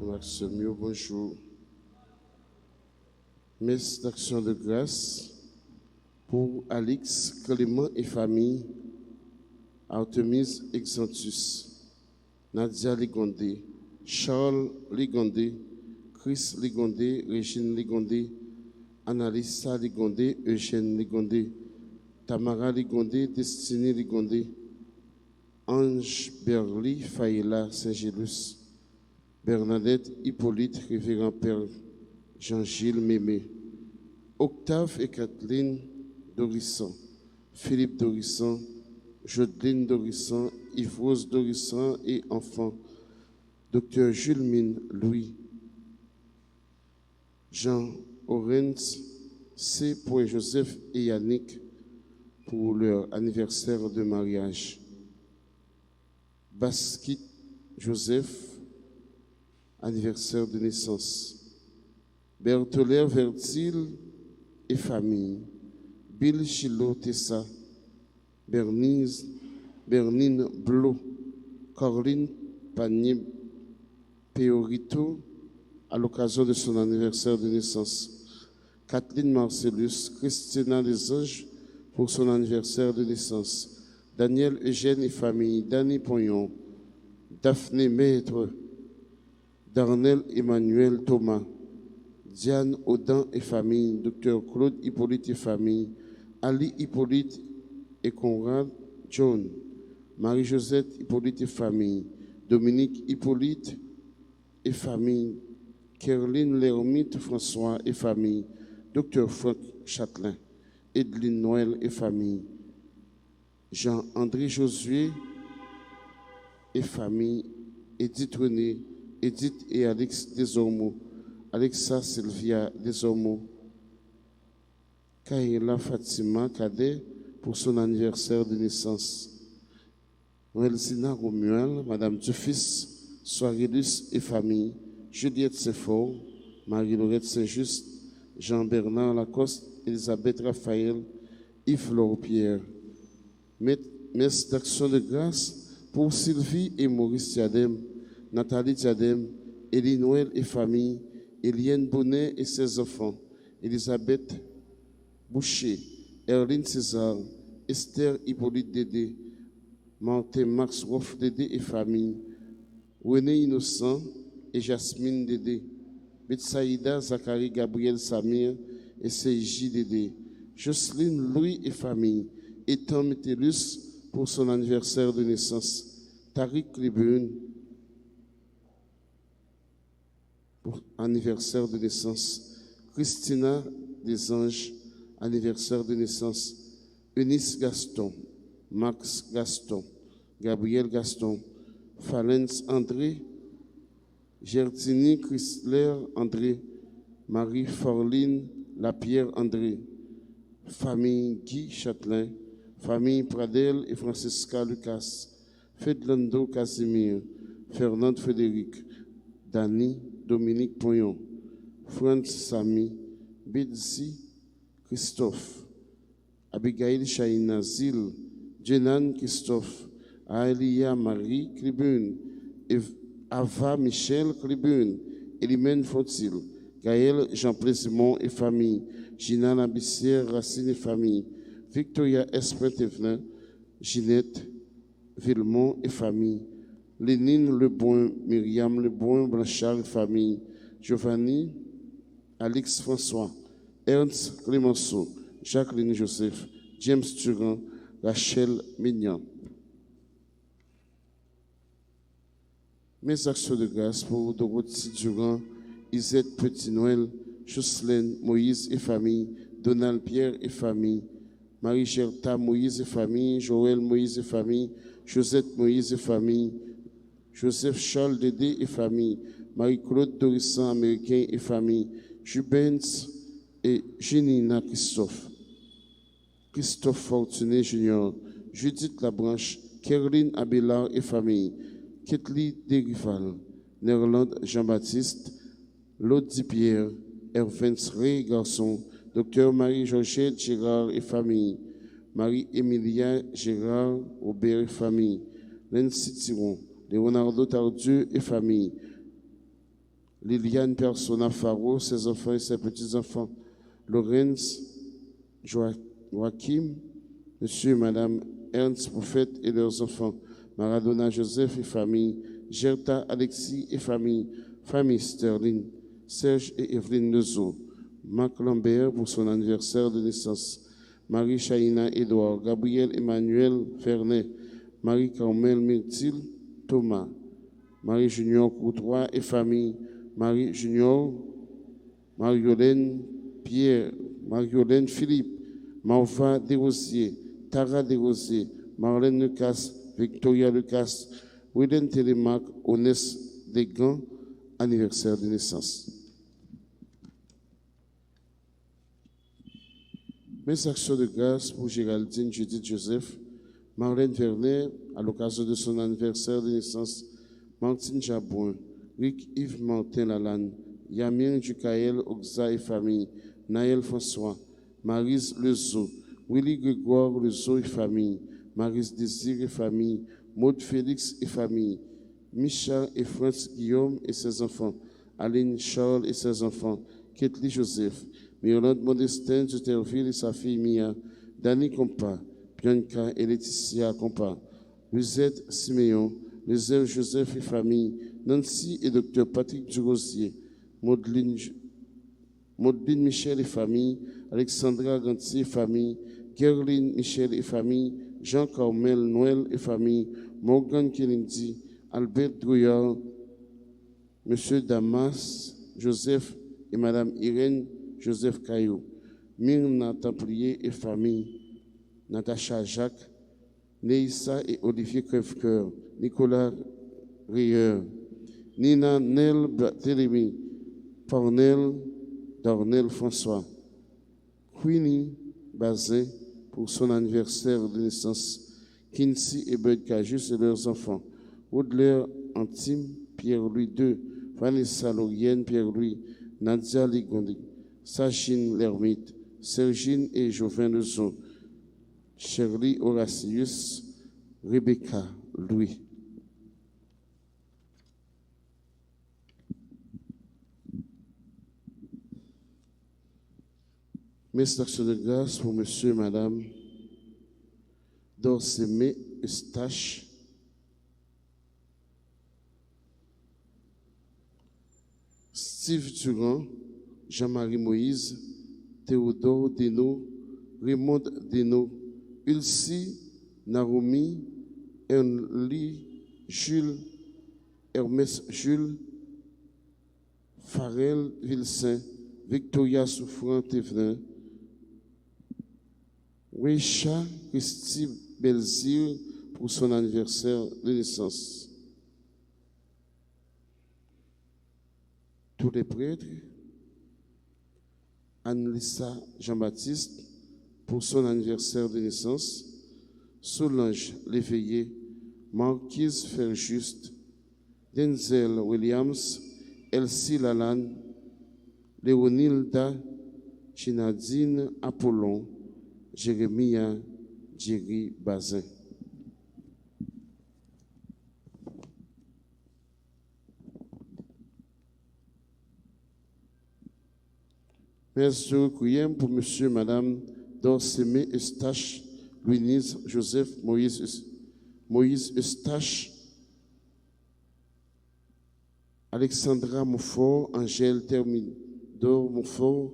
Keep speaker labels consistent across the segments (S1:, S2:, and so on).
S1: Maximio, bonjour. Messe d'action de grâce pour Alix, Clément et famille, Artemise Exantus, Nadia Ligondé, Charles Ligondé, Chris Ligondé, Régine Ligondé, Annalisa Ligondé, Eugène Ligondé, Tamara Ligondé, Destinée Ligondé, Ange Berly, Faïla Saint-Gélus, Bernadette Hippolyte, Révérend Père Jean-Gilles Mémé, Octave et Kathleen Dorisson, Philippe Dorisson, Jodeline Dorisson, Yves-Rose Dorisson et enfants, Dr Jules Mine Louis, Jean Orenz, C. Joseph et Yannick pour leur anniversaire de mariage. Baskit Joseph, anniversaire de naissance. Berthollet Vertil et famille. Bill Chilo Tessa, Bernine Blo, Corinne Panier Peorito, à l'occasion de son anniversaire de naissance. Kathleen Marcellus, Christina Desanges pour son anniversaire de naissance. Daniel Eugène et famille, Danny Pognon, Daphné Maître, Darnel Emmanuel Thomas, Diane Audin et famille, Dr Claude Hippolyte et famille, Ali Hippolyte et Conrad John, Marie-Josette Hippolyte et famille, Dominique Hippolyte et famille, Kerline Lermite François et famille, Dr Franck Châtelain, Edelyne Noël et famille, Jean-André Josué et famille, Edith René, Edith et Alex Desormeaux, Alexa Sylvia Desormeaux, Kaila Fatima Cadet pour son anniversaire de naissance, Noël-Zina Romuald, Madame Dufis, Soirélus et famille, Juliette Sefort, Marie-Laurette Saint-Just, Jean-Bernard Lacoste, Elisabeth Raphaël, Yves-Laure Pierre. Messe d'action de grâce pour Sylvie et Maurice Diadem, Nathalie Diadem, Élie Noël et famille, Eliane Bonnet et ses enfants, Elisabeth Boucher, Erline César, Esther Hippolyte Dédé, Martin Max Roff Dédé et famille, René Innocent et Jasmine Dédé, Betsaïda Zachary Gabriel Samir et Seiji Dédé, Jocelyne Louis et famille, Ethan Métellus pour son anniversaire de naissance, Tariq Liburn pour anniversaire de naissance, Christina Desanges, anniversaire de naissance, Eunice Gaston, Max Gaston, Gabriel Gaston, Falens André, Gertini Chrysler André, Marie Forline Lapierre André, famille Guy Châtelain, famille Pradel et Francisca Lucas, Fedlando Casimir, Fernande Frédéric, Dany Dominique Poyon, Franz Samy, Bidzi Christophe, Abigail Chaïna Zil, Jenan Christophe, Aelia Marie Clibune, Ava Michel Clibune, Elimène Fontil, Gaël Jean Plessimont et famille, Gina Labissière Racine et famille, Victoria Espin-Thévenin, Ginette Villemont et famille, Lénine Leboin, Myriam Leboin, Blanchard et famille, Giovanni, Alix François, Ernst Clémenceau, Jacqueline Joseph, James Turan, Rachel Mignon. Mes actions de grâce pour Dorothy Durand, Isette Petit-Noël, Jocelyne Moïse et famille, Donald Pierre et famille, Marie-Gerta Moïse et famille, Joël Moïse et famille, Josette Moïse et famille, Joseph Charles Dédé et famille, Marie-Claude Dorisson américain et famille, Jubens et Jenina Christophe, Christophe Fortuné Junior, Judith Labranche, Kerline Abélard et famille, Ketli Derival, Nerland Jean-Baptiste, Lodi Pierre, Hervens Ray Garçon, Dr Marie-Georgette Gérard et famille, Marie-Émilia Gérard Aubert et famille, Nancy Thiron, Leonardo Tardieu et famille, Liliane Persona Faro, ses enfants et ses petits-enfants, Lorenz Joachim, Monsieur et Madame Ernst Prophète et leurs enfants, Maradona Joseph et famille, Gerta Alexis et famille, famille Sterling, Serge et Evelyne Lezo, Marc Lambert pour son anniversaire de naissance, Marie Chaïna Édouard, Gabriel Emmanuel Fernet, Marie-Carmel Myrtille Thomas, Marie Junior Courtois et famille, Marie Junior, Mariolène Pierre, Mariolène Philippe, Marva Desrosiers, Tara Desrosiers, Marlène Lucas, Victoria Lucas, Willen Télémac, Onès Desgants, anniversaire de naissance. Mes actions de grâce pour Géraldine Judith Joseph, Marlène Vernet, à l'occasion de son anniversaire de naissance, Martine Jabouin, Rick Yves Martin Lalanne, Yamir Ducaël Oxa et famille, Naël François, Marise Lezo, Willy Grégoire Lezo et famille, Marise Désir et famille, Maud Félix et famille, Michel et France Guillaume et ses enfants, Aline Charles et ses enfants, Ketli Joseph, Myrlande Modestin Duterville et sa fille Mia, Dani Compa, Bianca et Laetitia Compa, Luzette Siméon, Lizelle Joseph et famille, Nancy et Dr Patrick Durosier, Maudeline Michel et famille, Alexandra Gantier et famille, Caroline Michel et famille, Jean Carmel Noël et famille, Morgan Kennedy, Albert Drouillard, Monsieur Damas, Joseph et Madame Irène Joseph Caillou, Myrna Templier et famille, Natacha Jacques, Neissa et Olivier Crèvecoeur, Nicolas Rieur, Nina Nel Télémy, Parnel Darnel François, Queenie Bazin pour son anniversaire de naissance, Kinsey et Bud Cajus et leurs enfants, Audelaire Antime, Pierre-Louis II, Vanessa Laurienne, Pierre-Louis, Nadia Ligondi, Sachine Lermite, Sergine et Jovain Lezon, Shirley Horatius, Rebecca Louis. Mes actions de grâce pour Monsieur et Madame Dorsemé Eustache, Steve Durand, Jean-Marie Moïse, Théodore Deno, Raymond Deno, Ulcie Naromi, Henri Jules, Hermès Jules, Farel Vilsain, Victoria Souffrant Thévenin, Weisha Christy Belzir pour son anniversaire de naissance. Tous les prêtres, Anne-Lisa Jean-Baptiste pour son anniversaire de naissance, Solange Léveillé, Marquise Ferjuste, Denzel Williams, Elsie Lalanne, Léonilda Chinadine Apollon, Jérémia Jerry Bazin. Merci requiem pour Monsieur et Madame Dorsemé Eustache, Louise Joseph Moïse Eustache, Alexandra Montfort, Angèle Thermidor Montfort,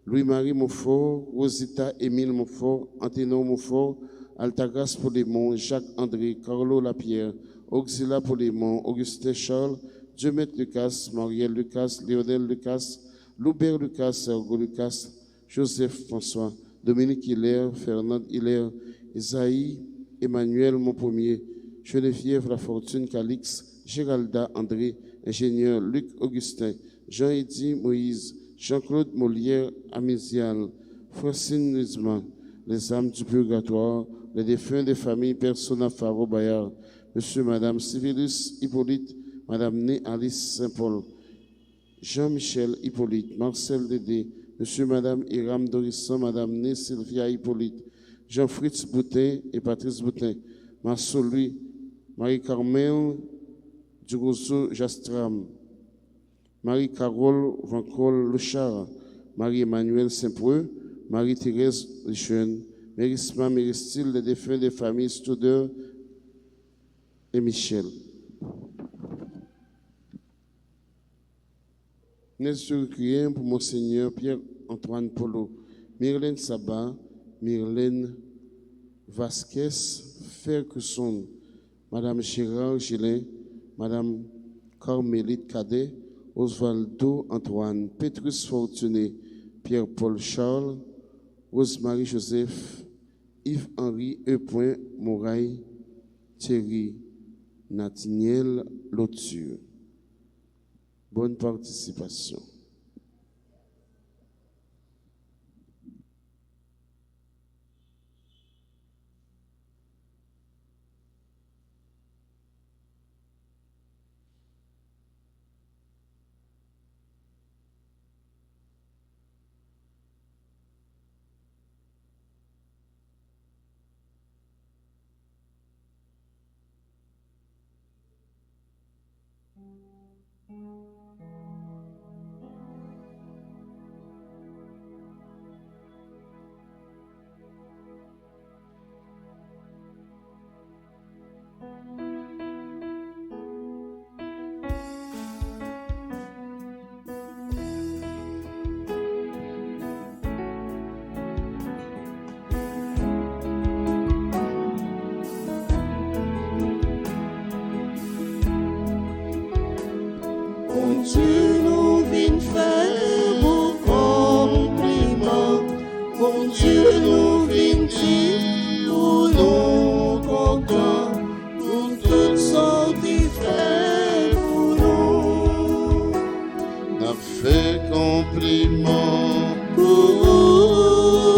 S1: Louis-Marie Montfort, Rosita Émile Montfort, Anténon Montfort, Altagas Polémon, Jacques-André, Carlo Lapierre, Auxila Polémon, Augustin Charles, Dieumet Lucas, Marielle Lucas, Léonel Lucas, Loubert Lucas, Sergo Lucas, Joseph François, Dominique Hilaire, Fernand Hilaire, Isaïe, Emmanuel Montpremier, Geneviève Lafortune Calix, Géralda André, ingénieur Luc Augustin, Jean-Éddy Moïse, Jean-Claude Molière Amézial, Francine Lisman, les âmes du purgatoire, les défunts des familles Persona Faro Bayard, Monsieur et Madame Civilus Hippolyte, Madame Né Alice Saint-Paul, Jean-Michel Hippolyte, Marcel Dédé, Monsieur et Madame Hiram Dorisson, Madame Né Sylvia Hippolyte, Jean-Fritz Boutin et Patrice Boutin, Marceau Louis, Marie-Carmel Durosso Jastram, Marie-Carole Vancol Lechard, Marie-Emmanuel Saint-Preux, Marie-Thérèse Richeune, Mérisma Méristyle, les défunts des familles Studer et Michel. Nous recueillons pour Monseigneur Pierre-Antoine Polo, Myrlène Sabat, Myrlène Vasquez, Ferguson, Madame Gérard Gillin, Madame Carmélite Cadet, Osvaldo Antoine, Petrus Fortuné, Pierre-Paul Charles, Rosemary Joseph, Yves-Henri E. Moraille, Thierry Nathaniel Loture. Bonne participation.
S2: Dieu nous vient faire vos compliments. Mon Dieu nous vient dire où nous contents pour toutes sortes de frères pour nous.
S1: N'a fait compliment
S2: Pour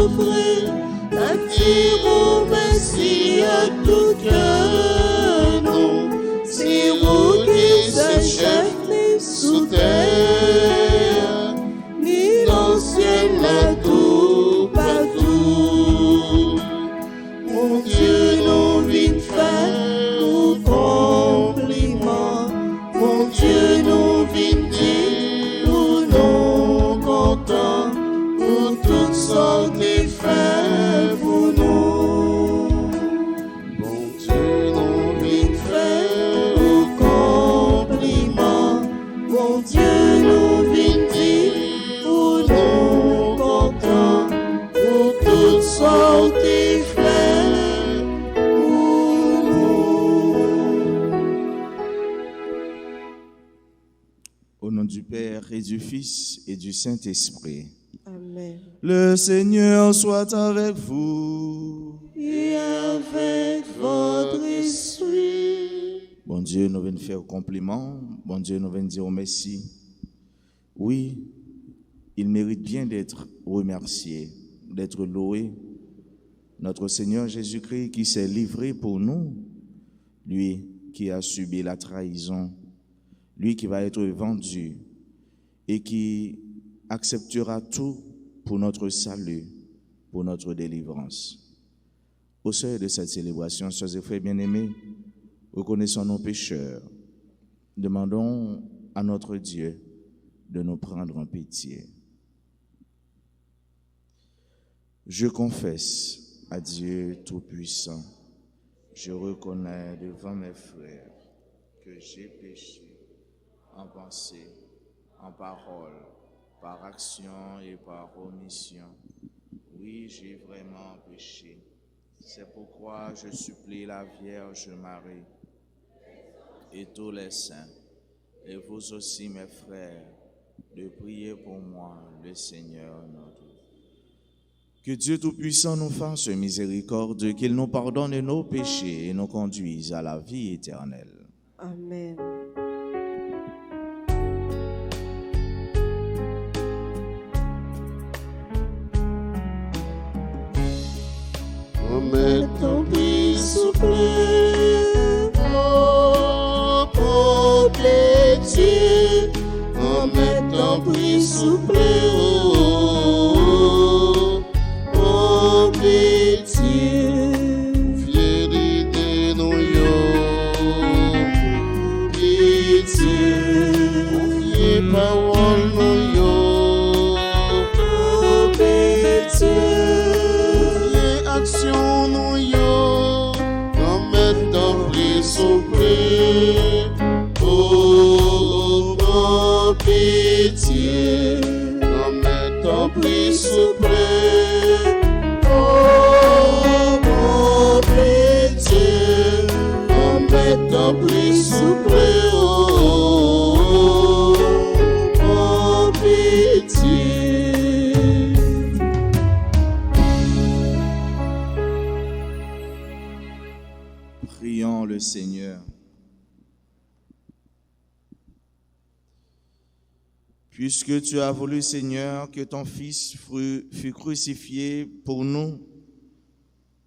S2: offrir, à dire merci à tout cœur, non. C'est vous qui s'achèvez sous terre, ni dans le ciel là tout partout. Mon Dieu nous vient faire nos compliments. Mon Dieu nous vient dire nous nous contents pour toutes sortes de frères pour nous.
S1: Bon Dieu, nous
S2: Vient faire nos compliments. Mon Dieu nous vient dire pour nous contents pour toutes sortes de frères pour nous.
S3: Au nom du Père et du Fils et du Saint-Esprit.
S2: Amen.
S3: Le Seigneur soit avec vous.
S2: Et avec votre esprit.
S3: Bon Dieu, nous venons faire compliment. Bon Dieu, nous venons dire merci. Oui, il mérite bien d'être remercié, d'être loué. Notre Seigneur Jésus-Christ qui s'est livré pour nous, lui qui a subi la trahison, lui qui va être vendu et qui acceptera tout pour notre salut, pour notre délivrance. Au seuil de cette célébration, chers et frères bien-aimés, reconnaissons nos pécheurs. Demandons à notre Dieu de nous prendre en pitié. Je confesse à Dieu Tout-Puissant, je reconnais devant mes frères que j'ai péché en pensée, en parole, par action et par omission. Oui, j'ai vraiment péché. C'est pourquoi je supplie la Vierge Marie et tous les saints, et vous aussi mes frères, de prier pour moi, le Seigneur notre Dieu. Que Dieu Tout-Puissant nous fasse miséricorde, qu'il nous pardonne nos péchés et nous conduise à la vie éternelle.
S2: Amen.
S1: Amen.
S2: Ton prix souffle, oh, pauvre Dieu. Amen. Ton prix souffle, oh, pauvre Dieu.
S1: Fidélité nous yo,
S2: Pitié.
S1: confiez pas
S2: ton prix souffrir, oh, pitié.
S3: Prions le Seigneur. Puisque tu as voulu, Seigneur, que ton Fils fût crucifié pour nous,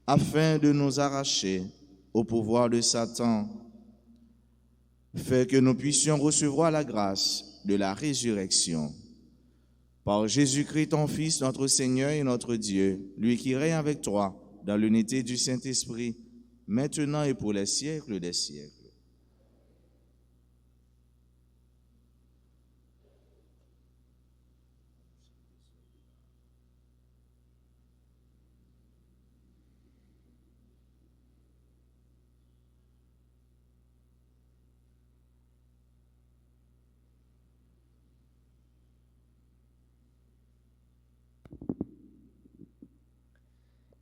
S3: afin de nous arracher au pouvoir de Satan, fais que nous puissions recevoir la grâce de la résurrection. Par Jésus-Christ, ton Fils, notre Seigneur et notre Dieu, lui qui règne avec toi dans l'unité du Saint-Esprit, maintenant et pour les siècles des siècles.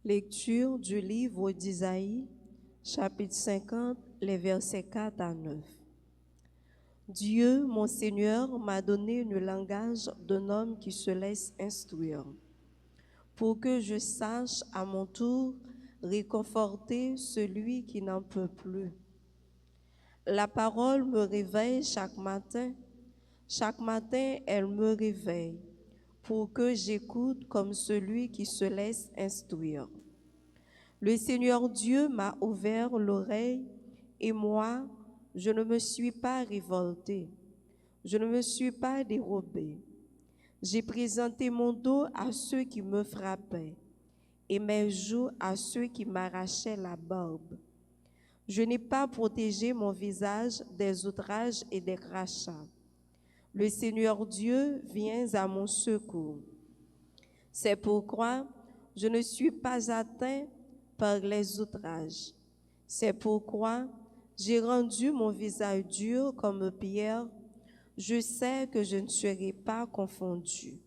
S2: Lecture du livre d'Isaïe, chapitre 50, les versets 4 à 9. Dieu, mon Seigneur, m'a donné le langage d'un homme qui se laisse instruire, pour que je sache à mon tour réconforter celui qui n'en peut plus. La parole me réveille chaque matin elle me réveille, pour que j'écoute comme celui qui se laisse instruire. Le Seigneur Dieu m'a ouvert l'oreille, et moi, je ne me suis pas révoltée, je ne me suis pas dérobée. J'ai présenté mon dos à ceux qui me frappaient, et mes joues à ceux qui m'arrachaient la barbe. Je n'ai pas protégé mon visage des outrages et des crachats. Le Seigneur Dieu vient à mon secours. C'est pourquoi je ne suis pas atteint par les outrages. C'est pourquoi j'ai rendu mon visage dur comme pierre. Je sais que je ne serai pas confondu.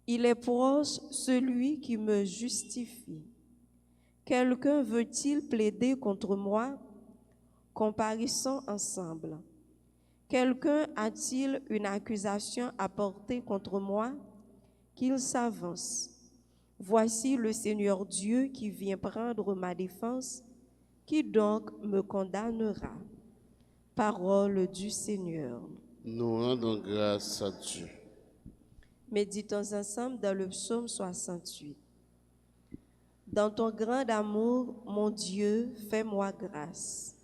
S2: Il est proche celui qui me justifie. Quelqu'un veut-il plaider contre moi? Comparissons ensemble. Quelqu'un a-t-il une accusation à porter contre moi? Qu'il s'avance. Voici le Seigneur Dieu qui vient prendre ma défense. Qui donc me condamnera? Parole du Seigneur.
S1: Nous rendons grâce à Dieu.
S2: Méditons ensemble dans le psaume 68. Dans ton grand amour, mon Dieu, fais-moi grâce.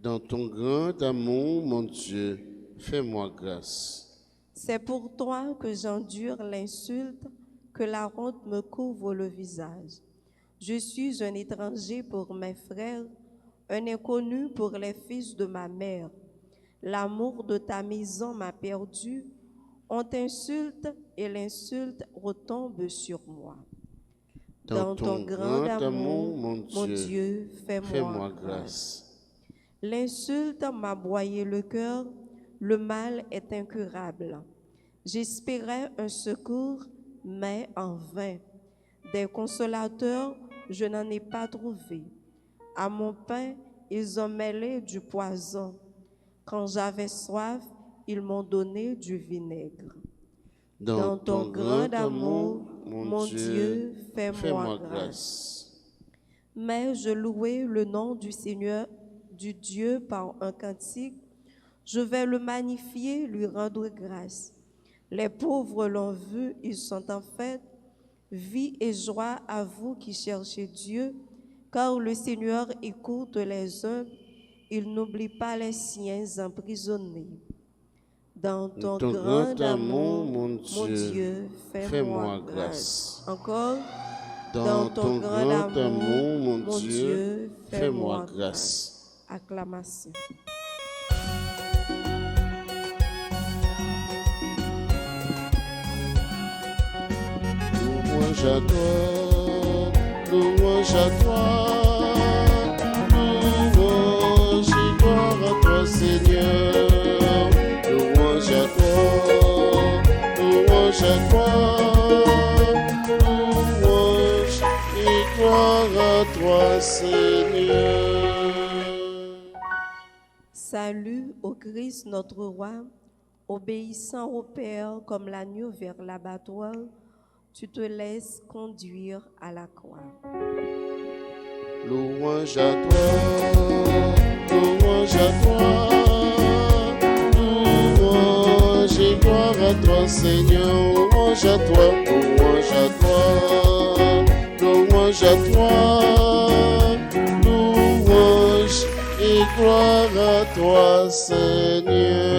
S1: Dans ton grand amour, mon Dieu, fais-moi grâce.
S2: C'est pour toi que j'endure l'insulte, que la honte me couvre le visage. Je suis un étranger pour mes frères, un inconnu pour les fils de ma mère. L'amour de ta maison m'a perdu. On t'insulte et l'insulte retombe sur moi. Dans ton grand amour, mon Dieu, fais-moi grâce. L'insulte m'a broyé le cœur, le mal est incurable. J'espérais un secours, mais en vain. Des consolateurs, je n'en ai pas trouvé. À mon pain, ils ont mêlé du poison. Quand j'avais soif, ils m'ont donné du vinaigre. Dans ton grand amour, mon Dieu, fais-moi grâce. Mais je louais le nom du Seigneur, du Dieu par un cantique. Je vais le magnifier, lui rendre grâce. Les pauvres l'ont vu, ils sont en fête. Vie et joie à vous qui cherchez Dieu, car le Seigneur écoute les humbles, il n'oublie pas les siens emprisonnés. Dans ton grand amour, mon Dieu, fais-moi grâce. Encore, dans ton grand amour, mon Dieu, fais-moi grâce. Acclamation.
S1: Louange à toi, louange à toi, louange et gloire à toi, Seigneur. Louange à toi, louange à toi, louange et gloire à toi, Seigneur.
S2: Salut au Christ notre roi, obéissant au Père comme l'agneau vers l'abattoir, tu te laisses conduire à la croix.
S1: Louange à toi, louange à toi, louange et gloire à toi, Seigneur. Louange à toi, louange à toi, louange à toi, louange et gloire à toi, Seigneur.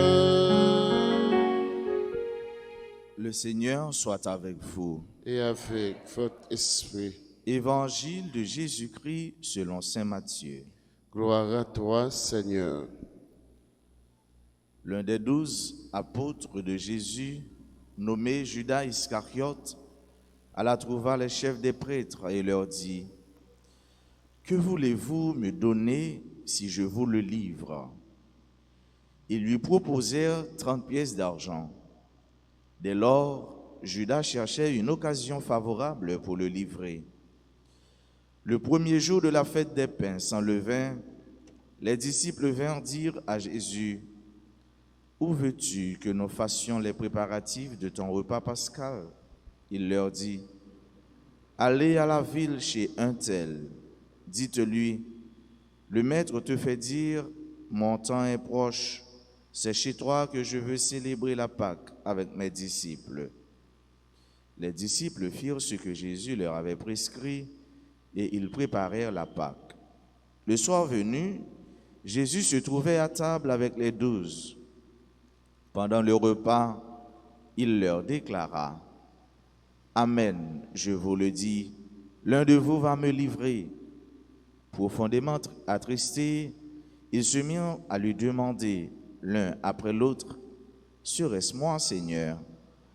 S3: Le Seigneur soit avec vous.
S1: Et avec votre esprit.
S3: Évangile de Jésus-Christ selon saint Matthieu.
S1: Gloire à toi, Seigneur.
S3: L'un des 12 apôtres de Jésus, nommé Judas Iscariote, alla trouver les chefs des prêtres et leur dit: « Que voulez-vous me donner si je vous le livre ?» Ils lui proposèrent 30 pièces d'argent. Dès lors, Judas cherchait une occasion favorable pour le livrer. Le premier jour de la fête des pains sans levain, les disciples vinrent dire à Jésus: « Où veux-tu que nous fassions les préparatifs de ton repas pascal ?» Il leur dit: « Allez à la ville chez un tel, dites-lui: le maître te fait dire, mon temps est proche, c'est chez toi que je veux célébrer la Pâque avec mes disciples. » Les disciples firent ce que Jésus leur avait prescrit et ils préparèrent la Pâque. Le soir venu, Jésus se trouvait à table avec les 12. Pendant le repas, il leur déclara: « Amen, je vous le dis, l'un de vous va me livrer. » Profondément attristés, ils se mirent à lui demander l'un après l'autre: « Serait-ce moi, Seigneur ?»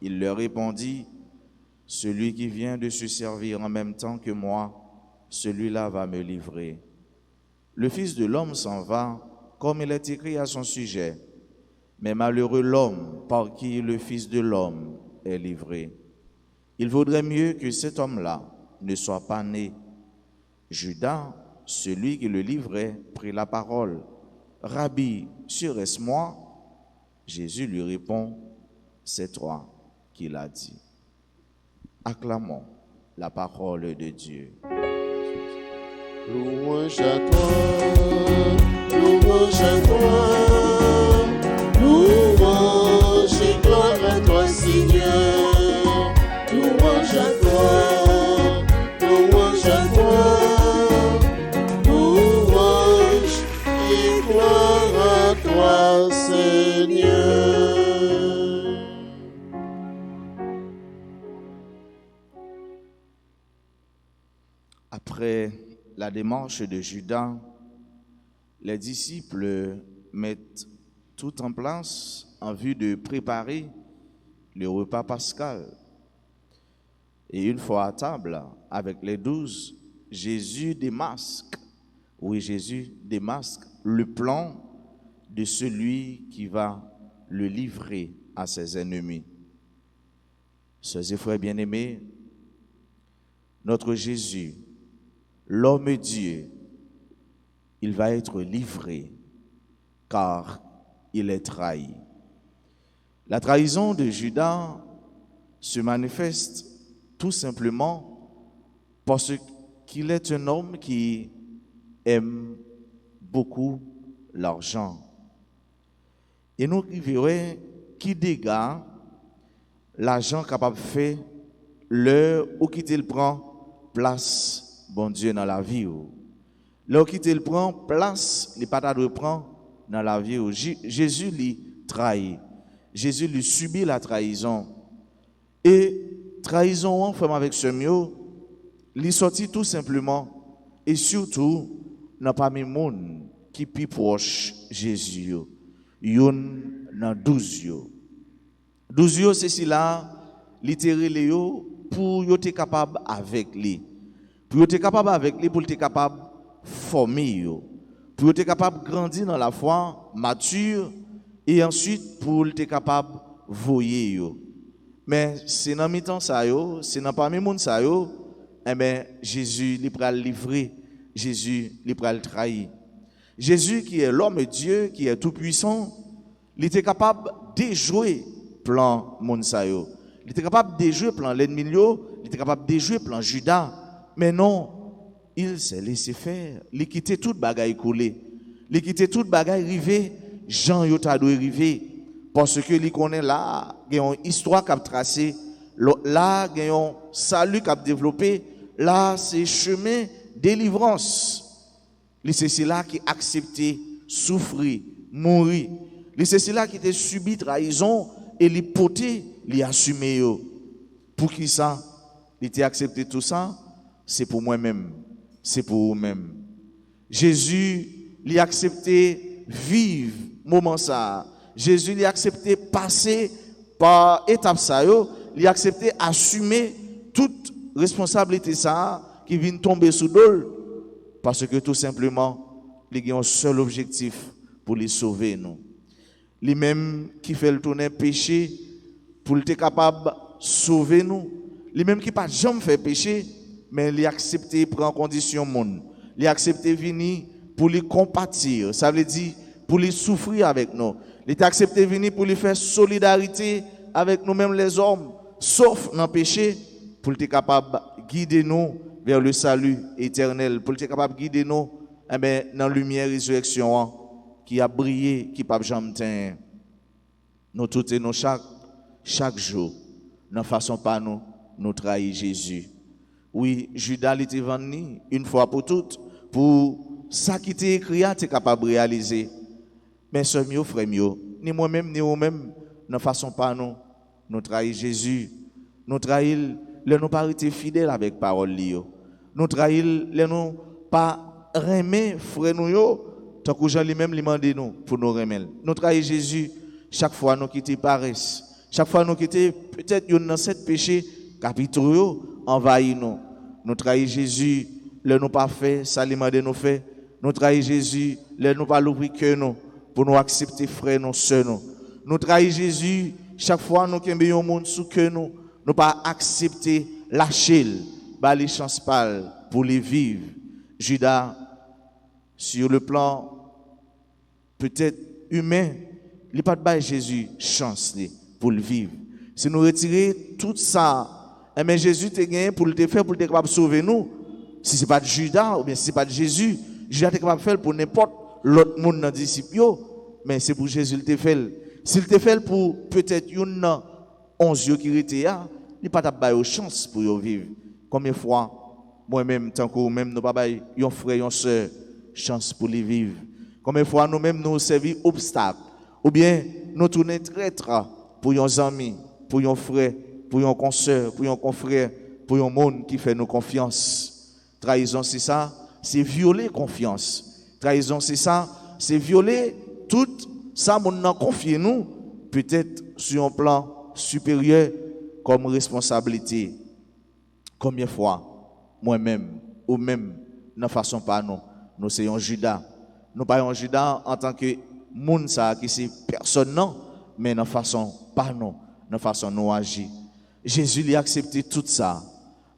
S3: Il leur répondit: « Celui qui vient de se servir en même temps que moi, celui-là va me livrer. Le Fils de l'homme s'en va, comme il est écrit à son sujet, mais malheureux l'homme par qui le Fils de l'homme est livré. Il vaudrait mieux que cet homme-là ne soit pas né. » Judas, celui qui le livrait, prit la parole. « Rabbi, serait-ce moi ?» Jésus lui répond: « C'est toi qui l'as dit. » Acclamons la parole de Dieu.
S1: Louange à toi, louange à toi, louange et gloire à toi, Seigneur. Louange à toi, louange à toi, louange et gloire à toi, Seigneur.
S3: Après la démarche de Judas, les disciples mettent tout en place en vue de préparer le repas pascal. Et une fois à table avec les 12, Jésus démasque le plan de celui qui va le livrer à ses ennemis. Sœurs et frères bien-aimés, notre Jésus, l'homme Dieu, il va être livré car il est trahi. La trahison de Judas se manifeste tout simplement parce qu'il est un homme qui aime beaucoup l'argent. Et nous verrons qui dégâts l'argent capable de faire l'heure où il prend place, bon Dieu, dans la vie. L'heure où il prend place, les patates reprend dans la vie. Jésus lui trahit. Jésus lui subit la trahison. Et trahison, enferme avec ce mieux, il sortit tout simplement et surtout n'a pas mis monde qui plus proche Jésus. Yon dans 12 yo. 12 yo c'est si là littéralement yo pour yo être capable avec lui. Pour être capable avec lui, pour être capable former yo. Pour être capable grandir dans la foi, mature et ensuite pour être capable voyer yo. Mais c'est dans mi-temps ça yo, c'est dans parmi monde ça yo, eh ben Jésus li pral livrer, Jésus li pral trahir. Jésus qui est l'homme Dieu, qui est tout puissant, il était capable de déjouer plan Monsayo. Il était capable de déjouer plan l'ennemi, il était capable de déjouer plan Judas. Mais non, il s'est laissé faire. Il quittait toute bagaille coulée. Il quittait toute bagaille rivée. Jean Yota doit arriver. Parce que il connaît là, il y a une histoire qui a tracé. Là, il y a un salut qui a développé. Là, c'est chemin délivrance. C'est cela qui a accepté souffrir, mourir. C'est cela qui a subi trahison et l'hypothèse, il a assumé. Pour qui ça? Il a accepté tout ça? C'est pour moi-même. C'est pour vous-même. Jésus, il a accepté vivre moment ça. Jésus, il a accepté passer par étape ça. Il a accepté assumer toute responsabilité ça qui vient tomber sous l'eau. Parce que tout simplement, il a un seul objectif pour les sauver, nous. Lui-même qui fait le tourner péché pour être capable de sauver nous. Lui-même qui pas jamais fait péché, mais il a accepté prendre condition monde. Il a accepté venir pour lui compatir. Ça veut dire pour lui souffrir avec nous. Il a accepté venir pour lui faire solidarité avec nous-mêmes les hommes, sauf dans le péché, pour être capable de guider nous vers le salut éternel, pour être capable de guider nous dans la lumière et résurrection qui a brillé, qui n'a pas jamais teint. Nous tous et nous chaque jour, ne façon pas nous trahir Jésus. Oui, Judas était vendu une fois pour toutes, pour ça qui était écrit, tu es capable de réaliser. Mais ce mieux, frère mieux, ni moi-même, ni vous-même, ne façon pas nous trahir Jésus. Nous trahir, nous pas été fidèles avec parole. Nous trahir, nous pas remettre frère nous, tant que Jean lui-même lui demande nous pour nous remettre. Nous trahir Jésus chaque fois nous quitter paresse. Chaque fois nous quitter peut-être dans cette péché capitaux envahit nous. Nous trahir Jésus, le nous pas fait, ça lui demande nous fait. Nous trahir Jésus, le nous pas l'ouvrir que nous pour nous accepter frère nous sœurs nous. Nous trahir Jésus chaque fois nous qui un monde sous que nous pas accepter lâcher ba les chances pâles pour les vivre. Judas sur le plan peut-être humain, il n'a pas de Jésus chance pour le vivre. Si nous retirons tout ça, mais Jésus t'a gagné pour le faire, pour être capable de sauver nous. Si ce n'est pas de Judas, ou bien si ce n'est pas de Jésus, Judas est capable de faire pour n'importe l'autre monde dans les disciples, mais c'est pour Jésus qu'il t'a fait. S'il t'a fait pour peut-être une 11 yeux qui étaient là, il n'a pas de chance pour vivre. Combien de fois, moi-même, tant que nous-mêmes, nous n'avons pas un frère, une soeur, chance pour les vivre. Combien de fois nous-mêmes nous servons obstacle, ou bien nous tournons traître pour nos amis, pour nos frères, pour nos consoeurs, pour nos confrères, pour nos monde qui fait nos confiance. Trahison, c'est ça, c'est violer confiance. Trahison, c'est ça, c'est violer tout ça, nous avons confié nous, peut-être sur un plan supérieur comme responsabilité. Combien de fois, moi-même, ou même, ne façon pas nous sommes Judas. Nous pas un Judas en tant que monde ça qui c'est personne non, mais ne façon pas ne façon nous agir. Jésus lui a accepté tout ça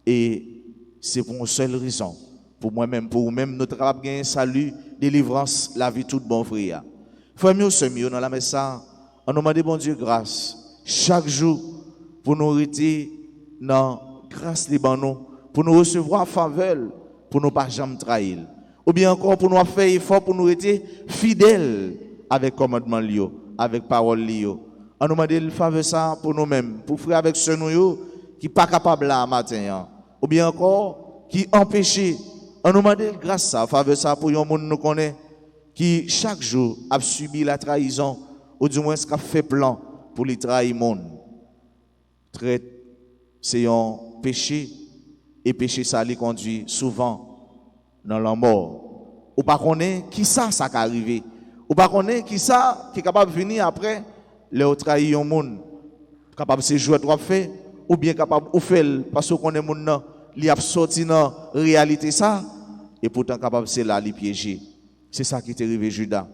S3: et c'est pour une seule raison. Pour moi-même, pour vous-même, notre capable de gagner salut, délivrance, la vie toute bon frère. Frère mieux, c'est mieux dans la messe ça. On nous demande bon Dieu grâce chaque jour pour nous rester dans grâce liban nous, pour nous recevoir faveur, pour nous pas jamais trahir. Ou bien encore pour nous faire effort pour nous être fidèles avec commandement lio, avec parole lio. On nous demande de faire ça pour nous-mêmes, pour frère avec ceux nous qui pas capable là matin. Ou bien encore qui empêchent. On nous demande grâce ça, faire ça pour un monde nous connaît qui chaque jour a subi la trahison ou du moins a fait plan pour les trahir monde. C'est un péché et péché ça les conduit souvent dans la mort. Ou pas connaît qui ça qui arrivé. Ou pas connaît qui ça qui est capable de venir après le trahir un monde. Capable de se jouer trois faits ou bien capable de faire parce qu'on est monde li a sorti dans réalité ça et pourtant capable c'est là li piéger. C'est ça qui est arrivé Judas.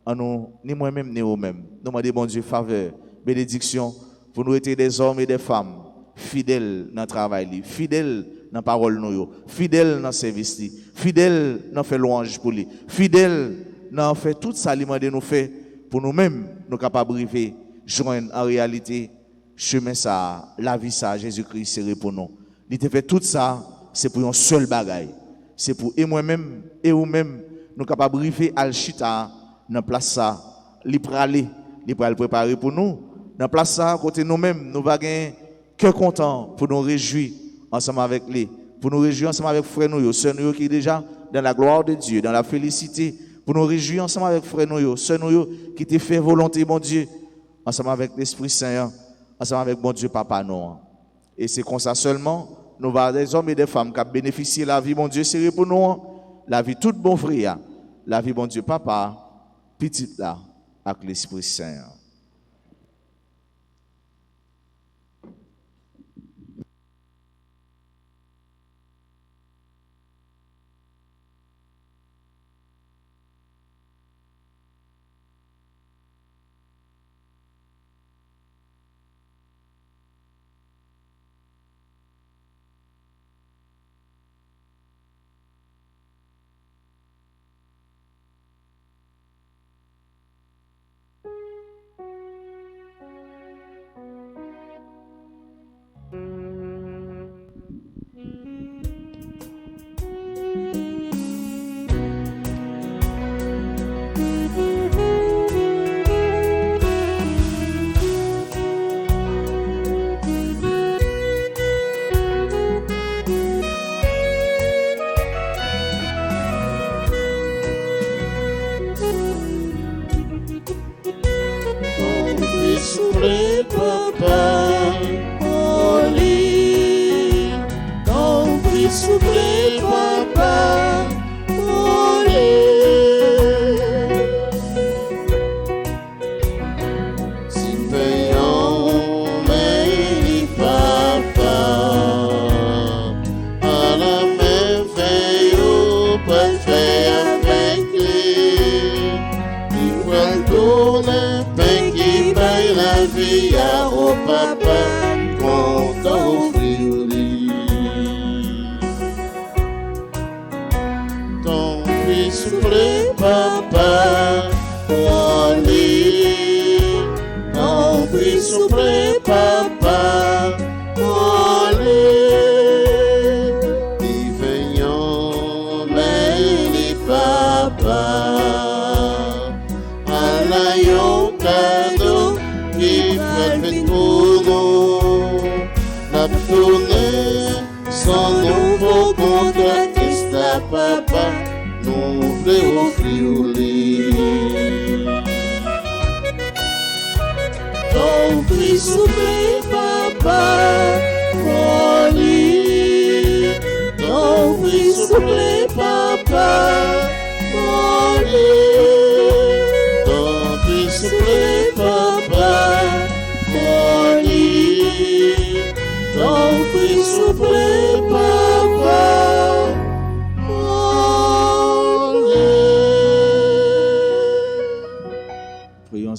S3: En nous ni moi-même ni vous-même. Nous demandons bon Dieu faveur, bénédiction pour nous être des hommes et des femmes fidèles dans le travail, fidèles dans la parole, fidèles dans le service, fidèles dans faire louange pour lui, fidèles nous fait tout ça, il demande nous faire pour nous-mêmes, nous capables de arriver, joindre en réalité, chemin ça, la vie ça, Jésus-Christ c'est pour nous. Il te fait tout ça, c'est pour un seul bagaille. C'est pour et moi-même, et vous-même, nous capables de arriver à l'chita, dans place ça, il praler, il préparer pour nous. Dans place ça, côté nous-mêmes, nous va gagner cœur content pour nous réjouir ensemble avec lui, pour nous réjouir ensemble avec frères nous, sœurs nous qui est déjà dans la gloire de Dieu, dans la félicité, pour nous réjouir ensemble avec frères nous, sœurs nous qui te fait volonté bon Dieu, ensemble avec l'Esprit Saint, ensemble avec bon Dieu Papa nous. Et c'est comme ça seulement nous va des hommes et des femmes qui bénéficient de la vie bon Dieu c'est pour nous, la vie toute bon frère, la vie bon Dieu Papa, petite là avec l'Esprit Saint.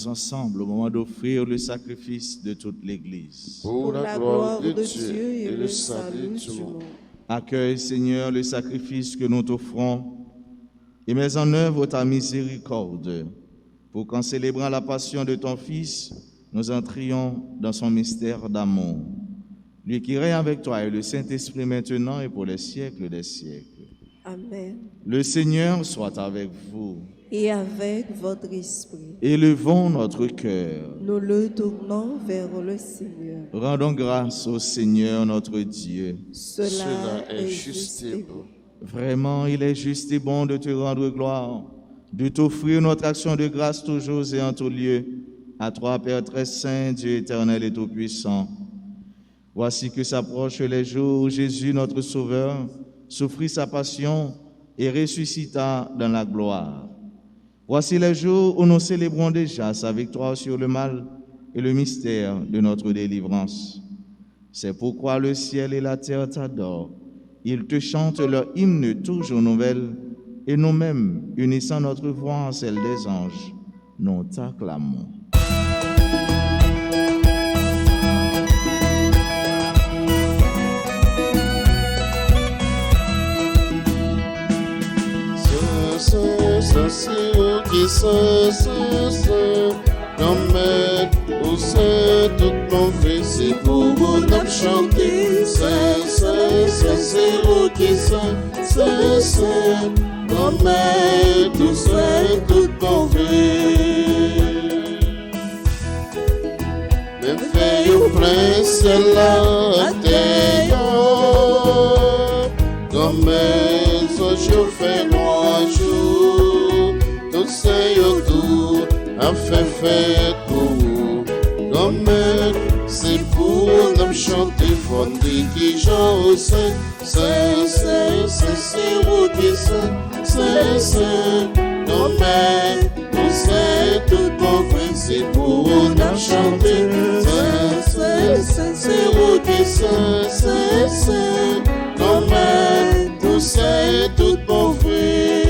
S3: Ensemble au moment d'offrir le sacrifice de toute l'Église.
S1: Pour la gloire de Dieu et le salut du monde.
S3: Accueille, Seigneur, le sacrifice que nous t'offrons et mets en œuvre ta miséricorde pour qu'en célébrant la passion de ton Fils, nous entrions dans son mystère d'amour. Lui qui règne avec toi et le Saint-Esprit maintenant et pour les siècles des siècles.
S2: Amen.
S3: Le Seigneur soit avec vous.
S2: Et avec votre esprit.
S3: Élevons notre cœur.
S2: Nous le tournons vers le Seigneur.
S3: Rendons grâce au Seigneur notre Dieu.
S2: Cela est juste et bon.
S3: Vraiment, il est juste et bon de te rendre gloire, de t'offrir notre action de grâce toujours et en tout lieu. À toi, Père très saint, Dieu éternel et tout-puissant. Voici que s'approchent les jours où Jésus, notre Sauveur, souffrit sa passion et ressuscita dans la gloire. Voici les jours où nous célébrons déjà sa victoire sur le mal et le mystère de notre délivrance. C'est pourquoi le ciel et la terre t'adorent. Ils te chantent leur hymne toujours nouvelle et nous-mêmes, unissant notre voix à celle des anges, nous t'acclamons.
S1: Ce c'est où qui c'est, comme où c'est tout mon fait, c'est pour vous chanter, c'est où qui c'est, comme tout c'est tout mon fait. Me fais un prince la terre, comme je fais noir jour, tout c'est autour, a fait pour, comme c'est pour nous chanter, fondé qui j'en sais, c'est où qui c'est, comme tout c'est tout mon frère, c'est pour nous chanter, c'est où qui c'est, comme tout c'est tout mon frère.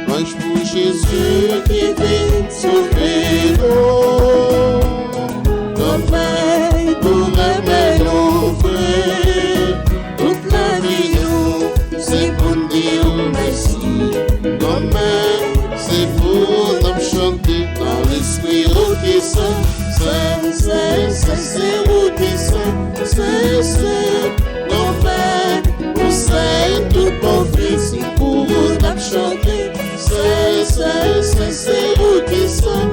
S1: Mange pour Jésus qui vit sauver nous, comme pour aimer nos frères, toute la vie nous, c'est pour dire merci, comme c'est pour nous chanter dans l'esprit qui c'est où qui c'est, comme pour c'est tout bon fait, c'est pour nous chanter, c'est où qui c'est,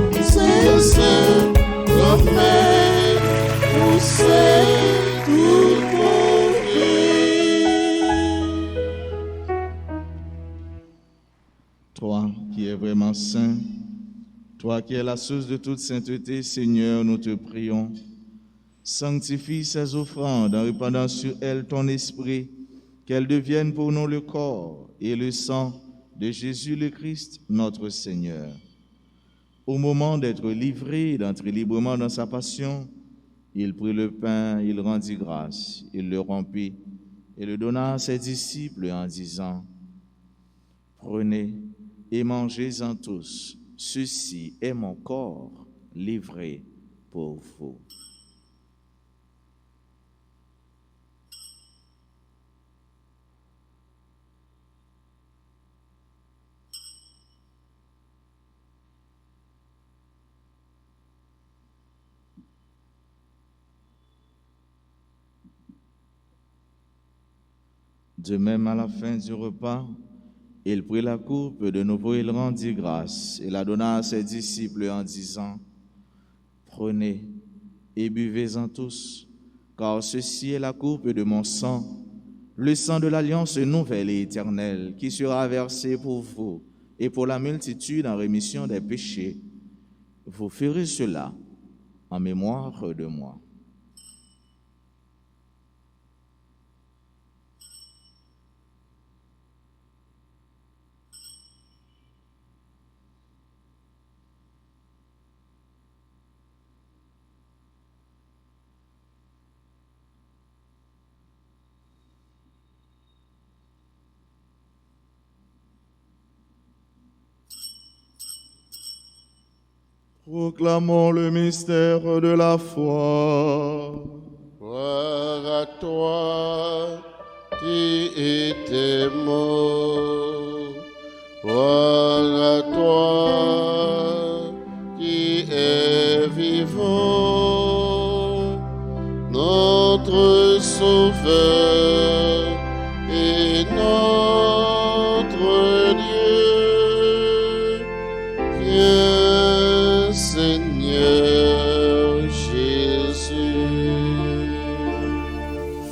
S1: comme pour c'est tout bon fait.
S3: Toi qui es vraiment saint, toi qui es la source de toute sainteté, Seigneur, nous te prions. Sanctifie ces offrandes en répandant sur elles ton esprit, qu'elles deviennent pour nous le corps et le sang de Jésus le Christ, notre Seigneur. Au moment d'être livré et d'entrer librement dans sa passion, il prit le pain, il rendit grâce, il le rompit et le donna à ses disciples en disant, « Prenez et mangez-en tous, ceci est mon corps livré pour vous. » De même, à la fin du repas, il prit la coupe, de nouveau il rendit grâce et la donna à ses disciples en disant, « Prenez et buvez-en tous, car ceci est la coupe de mon sang, le sang de l'alliance nouvelle et éternelle, qui sera versé pour vous et pour la multitude en rémission des péchés. Vous ferez cela en mémoire de moi. » Proclamons le mystère de la foi.
S1: Gloire à toi qui étais mort. Gloire à toi qui es vivant. Notre Sauveur et notre Dieu. Viens, Seigneur Jésus.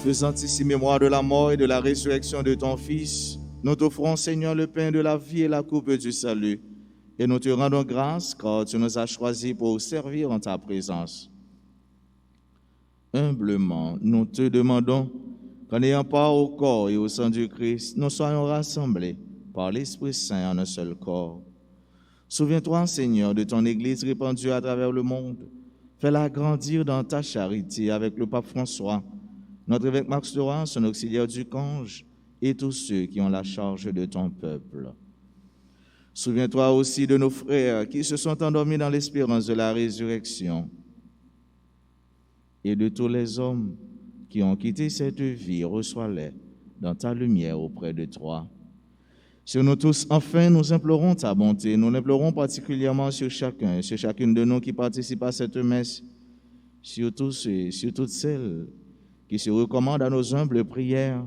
S3: Faisant ici mémoire de la mort et de la résurrection de ton Fils, nous t'offrons, Seigneur, le pain de la vie et la coupe du salut. Et nous te rendons grâce car tu nous as choisis pour servir en ta présence. Humblement, nous te demandons qu'en ayant part au corps et au sang du Christ, nous soyons rassemblés par l'Esprit Saint en un seul corps. Souviens-toi, Seigneur, de ton Église répandue à travers le monde. Fais-la grandir dans ta charité avec le pape François, notre évêque Max de Rohan, son auxiliaire du Conge, et tous ceux qui ont la charge de ton peuple. Souviens-toi aussi de nos frères qui se sont endormis dans l'espérance de la résurrection. et de tous les hommes qui ont quitté cette vie, reçois-les dans ta lumière auprès de toi. Sur nous tous, enfin, nous implorons ta bonté. Nous l'implorons particulièrement sur chacun, sur chacune de nous qui participe à cette messe, sur tous ceux, sur toutes celles qui se recommandent à nos humbles prières,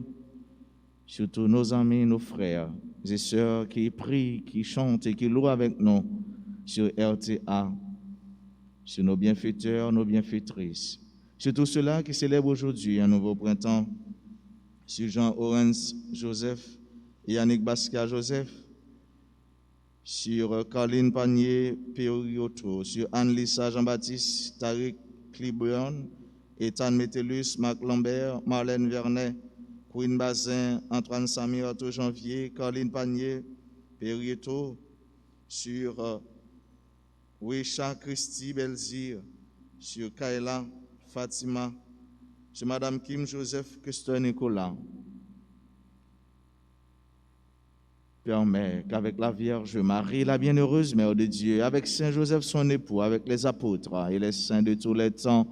S3: sur tous nos amis, nos frères et sœurs qui prient, qui chantent et qui louent avec nous sur RTA, sur nos bienfaiteurs, nos bienfaitrices, sur tous ceux-là qui célèbrent aujourd'hui un nouveau printemps, sur Jean-Orens Joseph, Yannick Basca Joseph, sur Caroline Panier Perioto, sur Anne-Lisa Jean-Baptiste, Tariq Cliburn, Ethan Metellus, Marc Lambert, Marlène Vernet, Queen Bazin, Antoine Samir, Arthur Janvier, Caroline Panier Perioto, sur Weisha Christy Belzir, sur Kaila Fatima, sur Madame Kim Joseph Custer Nicolas. Permets qu'avec la Vierge Marie, la bienheureuse Mère de Dieu, avec Saint Joseph son époux, avec les apôtres et les saints de tous les temps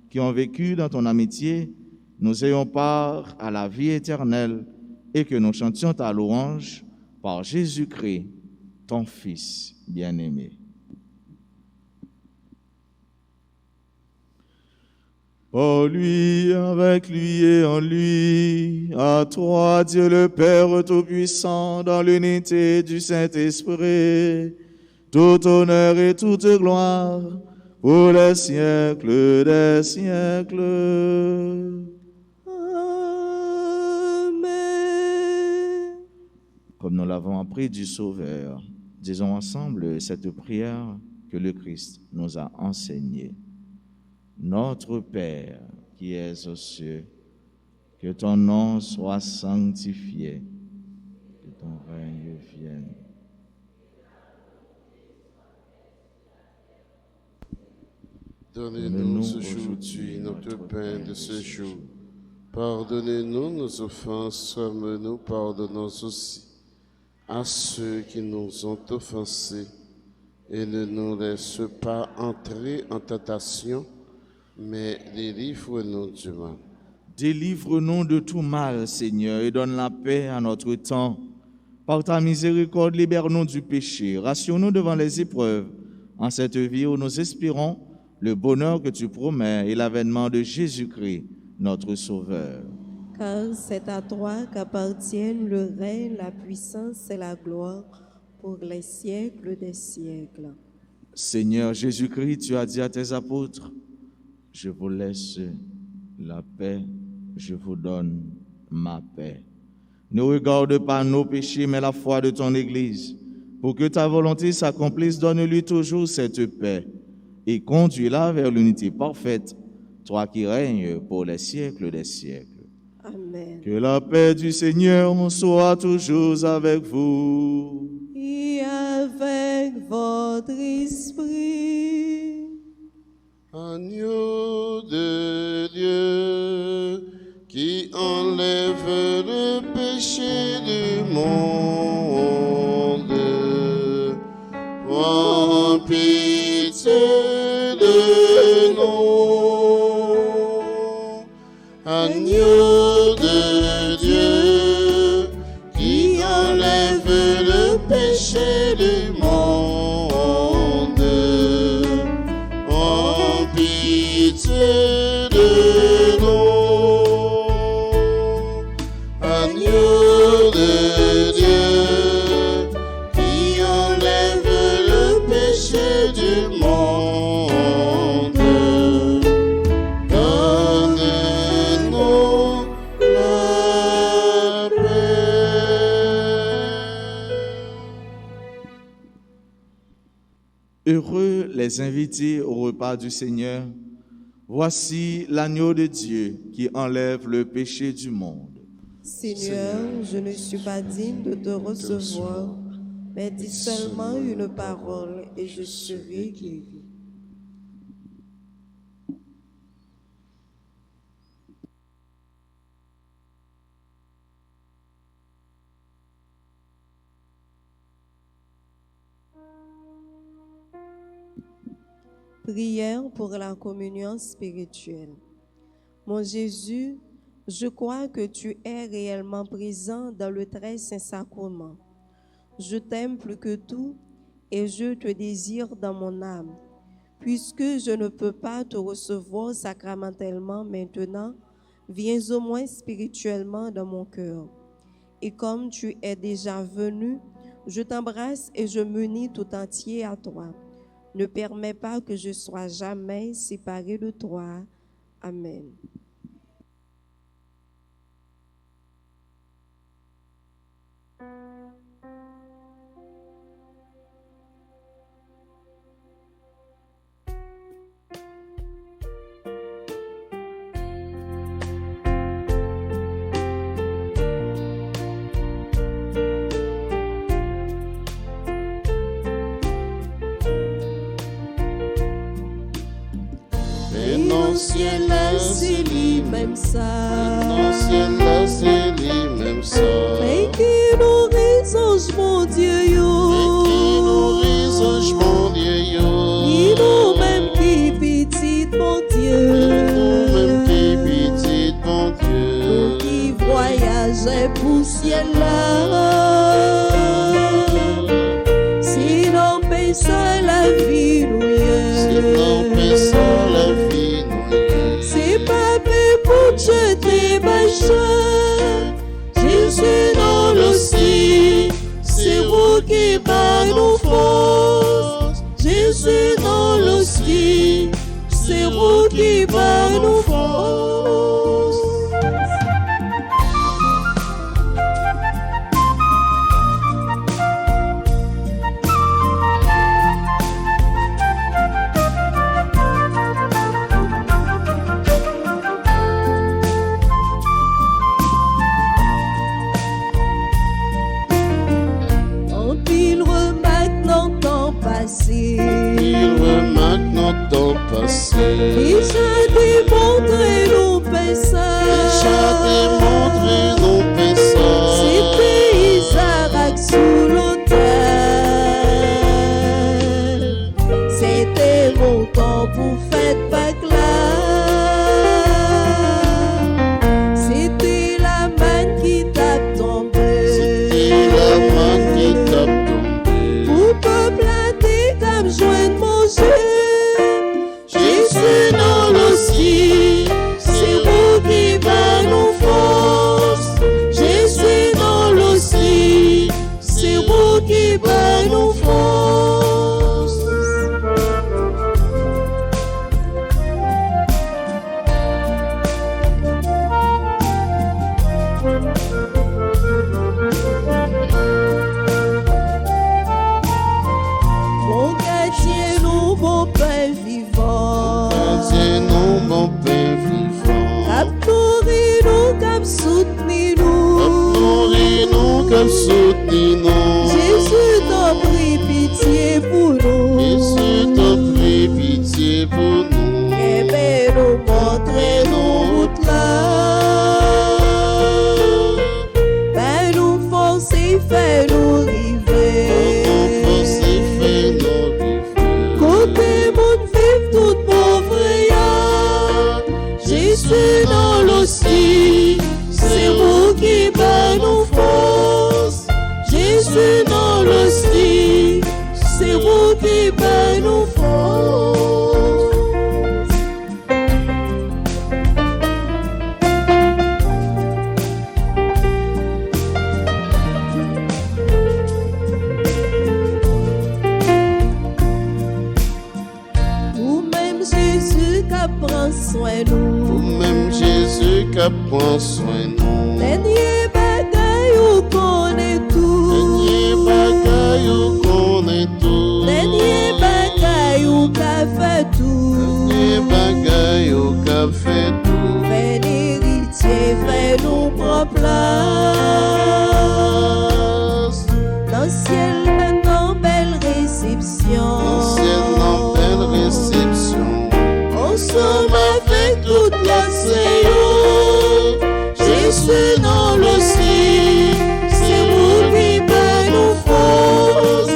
S3: qui ont vécu dans ton amitié, nous ayons part à la vie éternelle et que nous chantions ta louange par Jésus-Christ, ton Fils bien-aimé. Par lui, avec lui et en lui, à toi, Dieu le Père Tout-Puissant, dans l'unité du Saint-Esprit, tout honneur et toute gloire, pour les siècles des siècles.
S2: Amen.
S3: Comme nous l'avons appris du Sauveur, disons ensemble cette prière que le Christ nous a enseignée. Notre Père qui es aux cieux, que ton nom soit sanctifié, que ton règne vienne.
S1: Donnez-nous aujourd'hui notre pain de ce jour. Pardonnez-nous nos offenses, comme nous pardonnons aussi à ceux qui nous ont offensés. Et ne nous laisse pas entrer en tentation, mais délivre-nous du mal.
S3: Délivre-nous de tout mal, Seigneur, et donne la paix à notre temps. Par ta miséricorde, libère-nous du péché. Rassure-nous devant les épreuves, en cette vie où nous espérons le bonheur que tu promets et l'avènement de Jésus-Christ, notre Sauveur.
S2: Car c'est à toi qu'appartiennent le règne, la puissance et la gloire pour les siècles des siècles.
S3: Seigneur Jésus-Christ, tu as dit à tes apôtres, je vous laisse la paix, je vous donne ma paix. Ne regarde pas nos péchés, mais la foi de ton Église. Pour que ta volonté s'accomplisse, donne-lui toujours cette paix et conduis-la vers l'unité parfaite, toi qui règnes pour les siècles des siècles.
S2: Amen.
S3: Que la paix du Seigneur soit toujours avec vous.
S2: Et avec votre esprit.
S1: Agneau de Dieu, qui enlève le péché du monde, prends pitié de nous. Agneau de Dieu, qui enlève le péché du monde, prends pitié de nous. Agneau de Dieu, qui enlève le péché du monde, donne-nous la paix.
S3: Heureux les invités au repas du Seigneur. Voici l'agneau de Dieu qui enlève le péché du monde.
S2: Seigneur, je ne suis pas digne de te recevoir, mais dis seulement une parole et je serai guéri. Prière pour la communion spirituelle. Mon Jésus, je crois que tu es réellement présent dans le très saint sacrement. Je t'aime plus que tout et je te désire dans mon âme. Puisque je ne peux pas te recevoir sacramentellement maintenant, viens au moins spirituellement dans mon cœur. Et comme tu es déjà venu, je t'embrasse et je m'unis tout entier à toi. Ne permets pas que je sois jamais séparé de toi. Amen.
S1: Ciel là, c'est
S2: lui-même ça.
S1: non, ciel là, c'est lui-même ça.
S2: Mais qui nourrit ange mon Dieu yo.
S1: Mais qui nourrit ange mon Dieu yo.
S2: Qui nous-mêmes qui petit mon Dieu.
S1: Nous-mêmes qui petit mon Dieu.
S2: Nous qui voyageons pour ciel là. Si l'on pense à la vie nous
S1: Si l'on pense à la vie nous
S2: c'est pas fait pour jeter ma chair. Jésus dans l'océan, c'est vous qui bat nous force. Jésus dans l'océan, c'est vous qui bat nous force.
S1: Il remarque notre temps passé.
S2: Déjà démontré nos péchés.
S1: Déjà démontré nos péchés.
S2: C'était Isaac sous l'autel. C'était mon temps pour faire Pâques là. C'était la manne qui t'a tombé.
S1: C'était la manne qui t'a tombé.
S2: Pour peuple comme joindre manger. Jésus dans l'océan, c'est vous qui va nous force. Jésus dans l'océan, c'est vous qui va nous force. Bon Père vivant,
S1: Gardien-nous, mon Père vivant.
S2: cap nourris-nous, cap soutenez-nous.
S1: Nourris-nous, cap soutenez-nous.
S2: Jésus t'en prie pitié pour nous.
S1: Jésus t'en prie pitié pour nous.
S2: Et bien nous montrer nos routes là. Ben nous forcer, fais nous river.
S1: Nous forcer, fais nous vivre.
S2: Côté monde vive tout pauvre ya. Jésus dans l'océan, c'est vous qui bat nous force. Jésus dans l'océan, c'est vous qui bat nous force. Vous-même Jésus qui prend soin de nous.
S1: Vous-même Jésus qui prend soin de nous.
S2: Dernier bagaille ou connaît tout.
S1: Dernier bagaille ou connaît tout.
S2: Dernier bagaille ou qu'a fait tout.
S1: Dernier bagaille ou qu'a fait tout.
S2: Fais l'héritier, fais nous prendre place. Dans le ciel, dans belle réception.
S1: Dans le ciel, dans belle réception.
S2: Ensemble avec toute la Seigneur. Jésus dans l'océan, c'est vous qui bat nous force.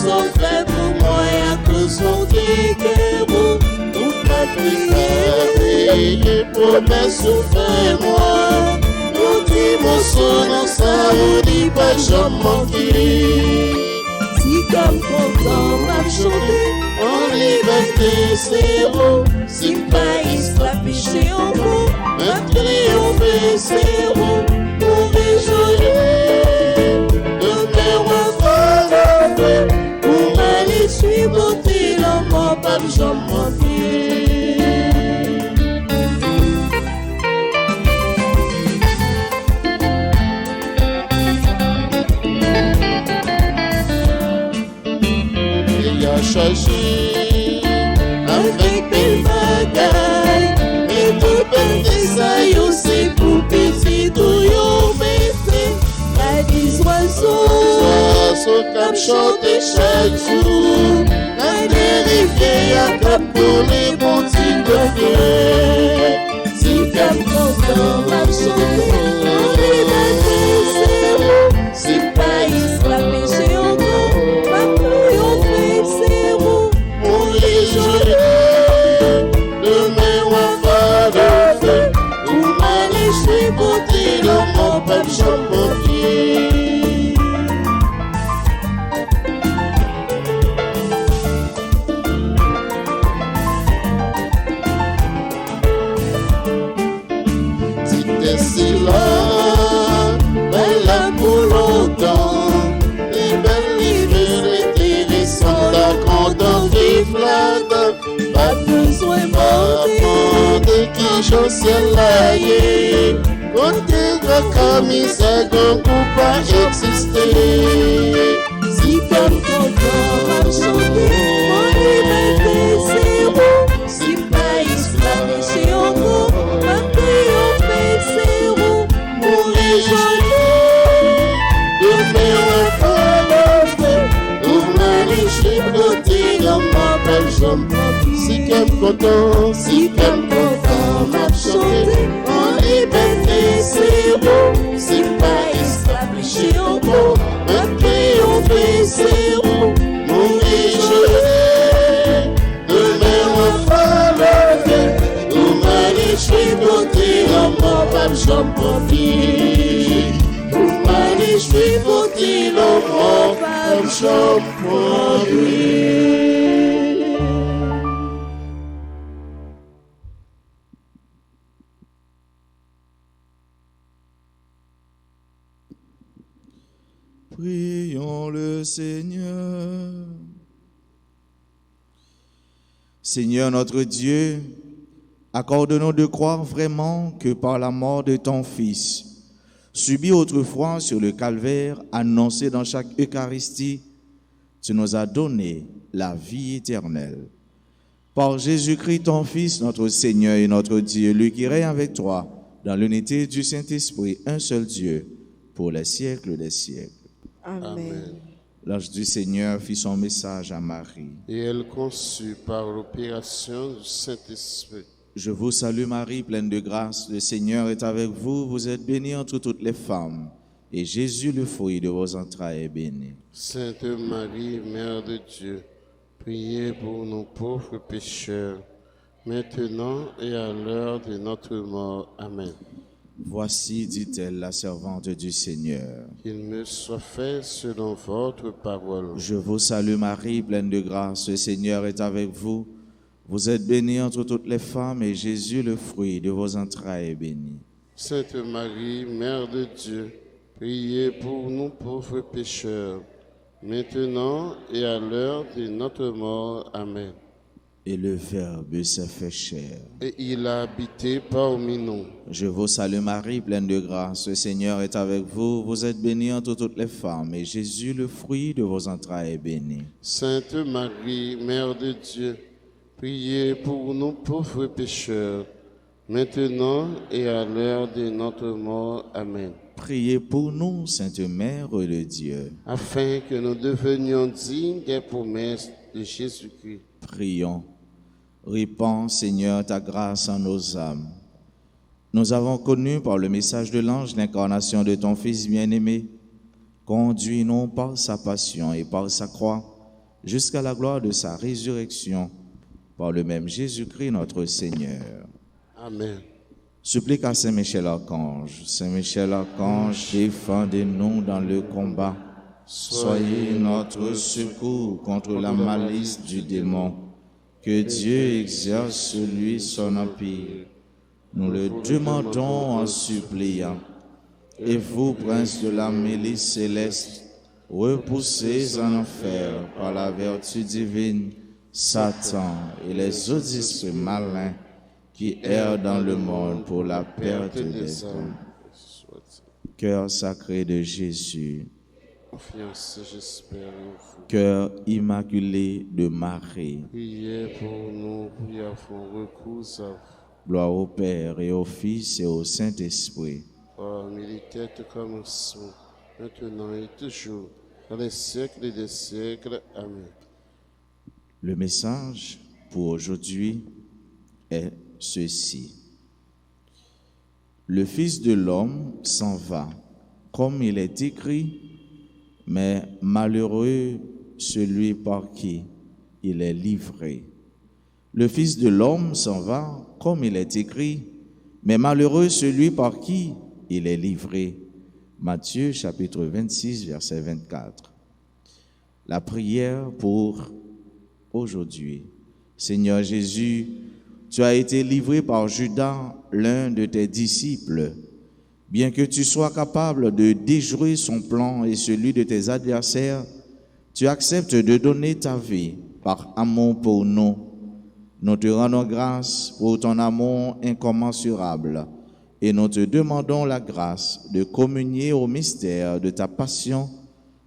S4: sont faits pour moi et à cause de mon nous pas prier, promesse fait moi. Nous dis son ça, nous dit pas jamais manquer. Si comme content m'a chanté, en liberté c'est haut. Si pas la péché en vous, ma triomphe c'est haut. Pour réjouir de mes rois, pour aller suivre tes l'homme, pas jamais manquer.
S1: Chargé avec mes bagailles, mais tout bel détail aussi pour petit touillon mété.
S4: La des oiseaux
S1: comme chanter chaque jour, dans les rivières comme pour les bons types de feu.
S4: Si comme content m'a chanté, on liberté c'est haut. Si pas la péché en vous, ma triomphe c'est haut.
S1: Pour les journées de mes rois de feu, pour m'aller chez beauté dans mon peuple champion.
S4: Pas besoin de
S1: qui j'en sais là, côté de commissaire, qu'on ne peut pas exister.
S4: Si comme content m'a chanté, mon liberté c'est haut. Si pas la péché en vous, ma triomphe c'est haut.
S1: Pour les journées de mes enfants, pour m'aller chez côté dans ma belle jambe. Si comme content m'a chanté, en liberté c'est beau. Si pas la péché en vous, ma triomphe c'est haut. Mon réjouir de mes enfants levés, pour m'aller chez côté dans ma belle jambe. Pour m'aller chez côté dans ma belle jambe.
S3: Prions le Seigneur. Seigneur notre Dieu, accorde-nous de croire vraiment que par la mort de ton Fils, subi autrefois sur le calvaire, annoncé dans chaque Eucharistie, tu nous as donné la vie éternelle. Par Jésus-Christ, ton Fils, notre Seigneur et notre Dieu, lui qui règne avec toi, dans l'unité du Saint-Esprit, un seul Dieu, pour les siècles des siècles.
S2: Amen.
S3: L'ange du Seigneur fit son message à Marie.
S1: Et elle conçut par l'opération du Saint-Esprit.
S3: Je vous salue Marie, pleine de grâce, le Seigneur est avec vous, vous êtes bénie entre toutes les femmes, et Jésus, le fruit de vos entrailles, est béni.
S1: Sainte Marie, Mère de Dieu, priez pour nos pauvres pécheurs, maintenant et à l'heure de notre mort. Amen.
S3: Voici, dit-elle, la servante du Seigneur.
S1: Qu'il me soit fait selon votre parole.
S3: Je vous salue Marie, pleine de grâce, le Seigneur est avec vous. Vous êtes bénie entre toutes les femmes, et Jésus, le fruit de vos entrailles, est béni.
S1: Sainte Marie, Mère de Dieu, priez pour nous pauvres pécheurs, maintenant et à l'heure de notre mort. Amen.
S3: Et le Verbe s'est fait chair.
S1: Et il a habité parmi nous.
S3: Je vous salue Marie, pleine de grâce, le Seigneur est avec vous. Vous êtes bénie entre toutes les femmes, et Jésus, le fruit de vos entrailles, est béni.
S1: Sainte Marie, Mère de Dieu, priez pour nous pauvres pécheurs, maintenant et à l'heure de notre mort. Amen.
S3: Priez pour nous, Sainte Mère de Dieu,
S1: afin que nous devenions dignes des promesses de Jésus-Christ.
S3: Prions. Répands, Seigneur, ta grâce en nos âmes. Nous avons connu par le message de l'ange l'incarnation de ton Fils bien-aimé. Conduis-nous par sa passion et par sa croix jusqu'à la gloire de sa résurrection, par le même Jésus-Christ notre Seigneur.
S1: Amen.
S3: Supplique à Saint Michel Archange. Saint Michel Archange, défendez-nous dans le combat. Soyez notre secours contre la malice du démon. Que Dieu exerce sur lui son empire. Nous le demandons en suppliant. Et vous, princes de la milice céleste, repoussez en enfer par la vertu divine Satan et les autres esprits malins qui errent dans le monde pour la perte des âmes. Cœur sacré de Jésus,
S1: Confiance, j'espère en vous.
S3: cœur immaculé de Marie,
S1: Priez pour nous, priez pour recours à vous.
S3: gloire au Père et au Fils et au Saint-Esprit.
S1: Parmi les têtes commencement, maintenant et toujours, dans les siècles des siècles. Amen.
S3: Le message pour aujourd'hui est ceci. Le Fils de l'homme s'en va, comme il est écrit, mais malheureux celui par qui il est livré. Le Fils de l'homme s'en va, comme il est écrit, mais malheureux celui par qui il est livré. Matthieu chapitre 26, verset 24. La prière pour aujourd'hui. Seigneur Jésus, tu as été livré par Judas, l'un de tes disciples. Bien que tu sois capable de déjouer son plan et celui de tes adversaires, tu acceptes de donner ta vie par amour pour nous. Nous te rendons grâce pour ton amour incommensurable et nous te demandons la grâce de communier au mystère de ta passion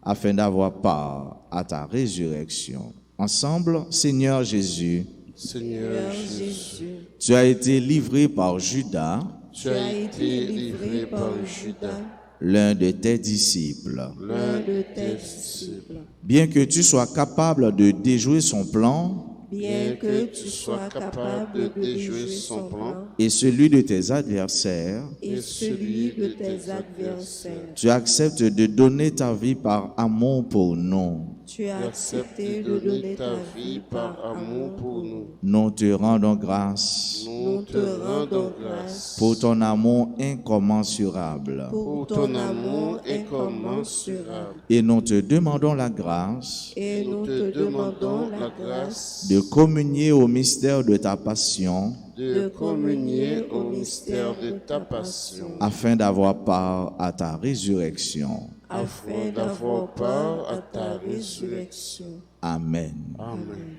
S3: afin d'avoir part à ta résurrection. Ensemble, Seigneur Jésus,
S1: Seigneur Jésus,
S3: tu as été livré par Judas,
S1: tu as été livré par Judas,
S3: l'un de tes disciples.
S1: l'un de tes disciples.
S3: Bien que tu sois capable de déjouer son plan
S2: bien que tu sois capable de déjouer son plan
S3: et celui de tes adversaires,
S2: et celui de tes adversaires.
S3: tu acceptes de donner ta vie par amour pour nous.
S2: Tu as
S1: Accepte
S2: accepté
S1: de donner ta vie par amour pour nous.
S3: Nous te rendons grâce
S1: Nous te rendons grâce
S3: pour ton amour incommensurable
S2: pour ton amour incommensurable.
S3: et nous te demandons la grâce
S2: Et nous te demandons la grâce
S3: de communier au mystère de ta passion
S1: de communier au mystère de ta passion,
S3: afin d'avoir part à ta résurrection.
S2: afin d'avoir part à ta résurrection.
S3: Amen.
S1: Amen.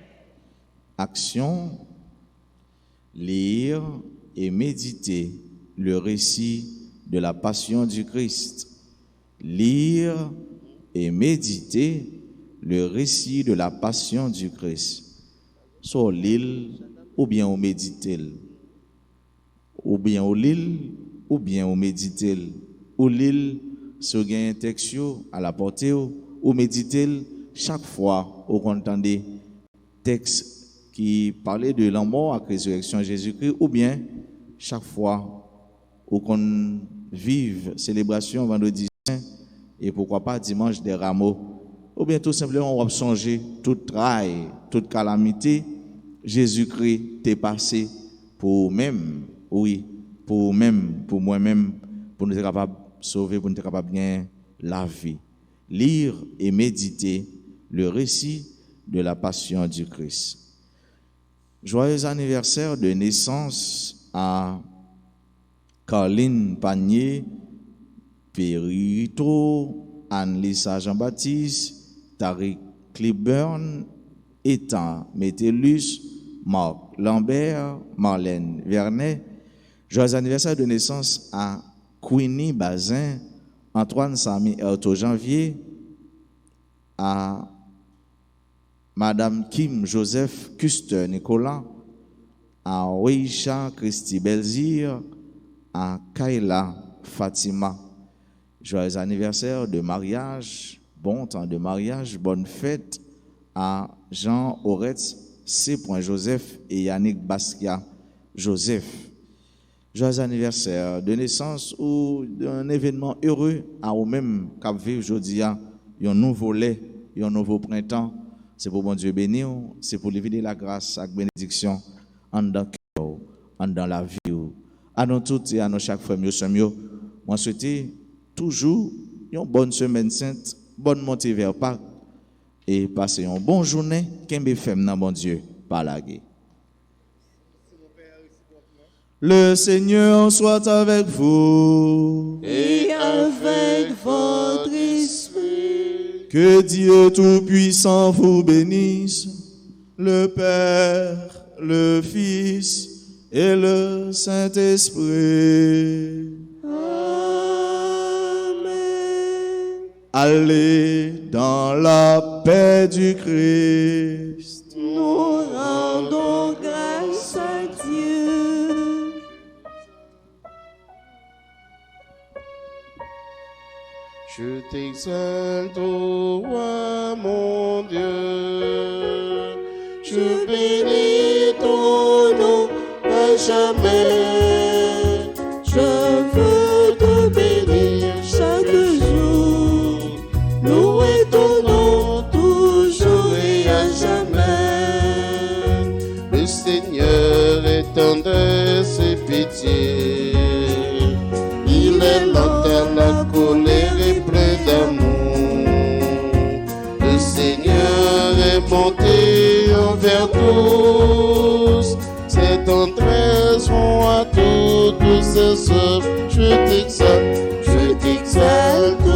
S3: Action, lire et méditer le récit de la passion du Christ. Lire et méditer le récit de la passion du Christ. Soit l'île ou bien au méditer. Ou bien au l'île ou bien au méditer. Ou l'île se gagne un texte à la portée ou méditer chaque fois au entendez texte qui parlait de la mort à la résurrection de Jésus-Christ, ou bien chaque fois où qu'on vive célébration vendredi saint et pourquoi pas dimanche des rameaux, ou bien tout simplement on va changer toute traille, toute calamité, Jésus-Christ t'est passé pour même, oui, pour même, pour moi-même, pour nous être capables de sauver, pour nous être capables de gagner la vie. Lire et méditer le récit de la passion du Christ. Joyeux anniversaire de naissance à Carline Panier, Périto, Anne-Lisa Jean-Baptiste, Tariq Cliburn, Ethan Métellus, Marc Lambert, Marlène Vernet. Joyeux anniversaire de naissance à Queenie Bazin, Antoine Sami Erto Janvier, à Madame Kim Joseph Custer Nicolas, à Weisha Christy Belzir, à Kayla Fatima. Joyeux anniversaire de mariage, bon temps de mariage, bonne fête à Jean Oretz C. Joseph et Yannick Basquiat Joseph. Joyeux anniversaire de naissance ou d'un événement heureux à vous-même qui vivez aujourd'hui, un nouveau lait, un nouveau printemps. C'est pour bon Dieu bénir, c'est pour livrer la grâce et la bénédiction en dans le cœur, en dans la vie. À nous toutes et à nous chaque frère, moi souhaite toujours une bonne semaine sainte, bonne montée vers Pâques et passer une bonne journée, qu'un femme dans bon Dieu, par la guerre. Le Seigneur soit avec vous
S4: et avec votre esprit.
S3: Que Dieu Tout-Puissant vous bénisse, le Père, le Fils et le Saint-Esprit.
S4: Amen.
S3: Allez dans la paix du Christ.
S4: Nous rendons grâce à Dieu.
S1: Je t'exalte, ô roi mon Dieu.
S4: Je bénis ton nom à jamais. Je veux te bénir chaque jour. Louer ton nom toujours et à jamais.
S1: Le Seigneur est tendresse et pitié. Il est lent à la colère et plein d'amour. Le Seigneur est bonté envers tous. Ses tendresses vont à toutes ses œuvres. Je t'exalte, ô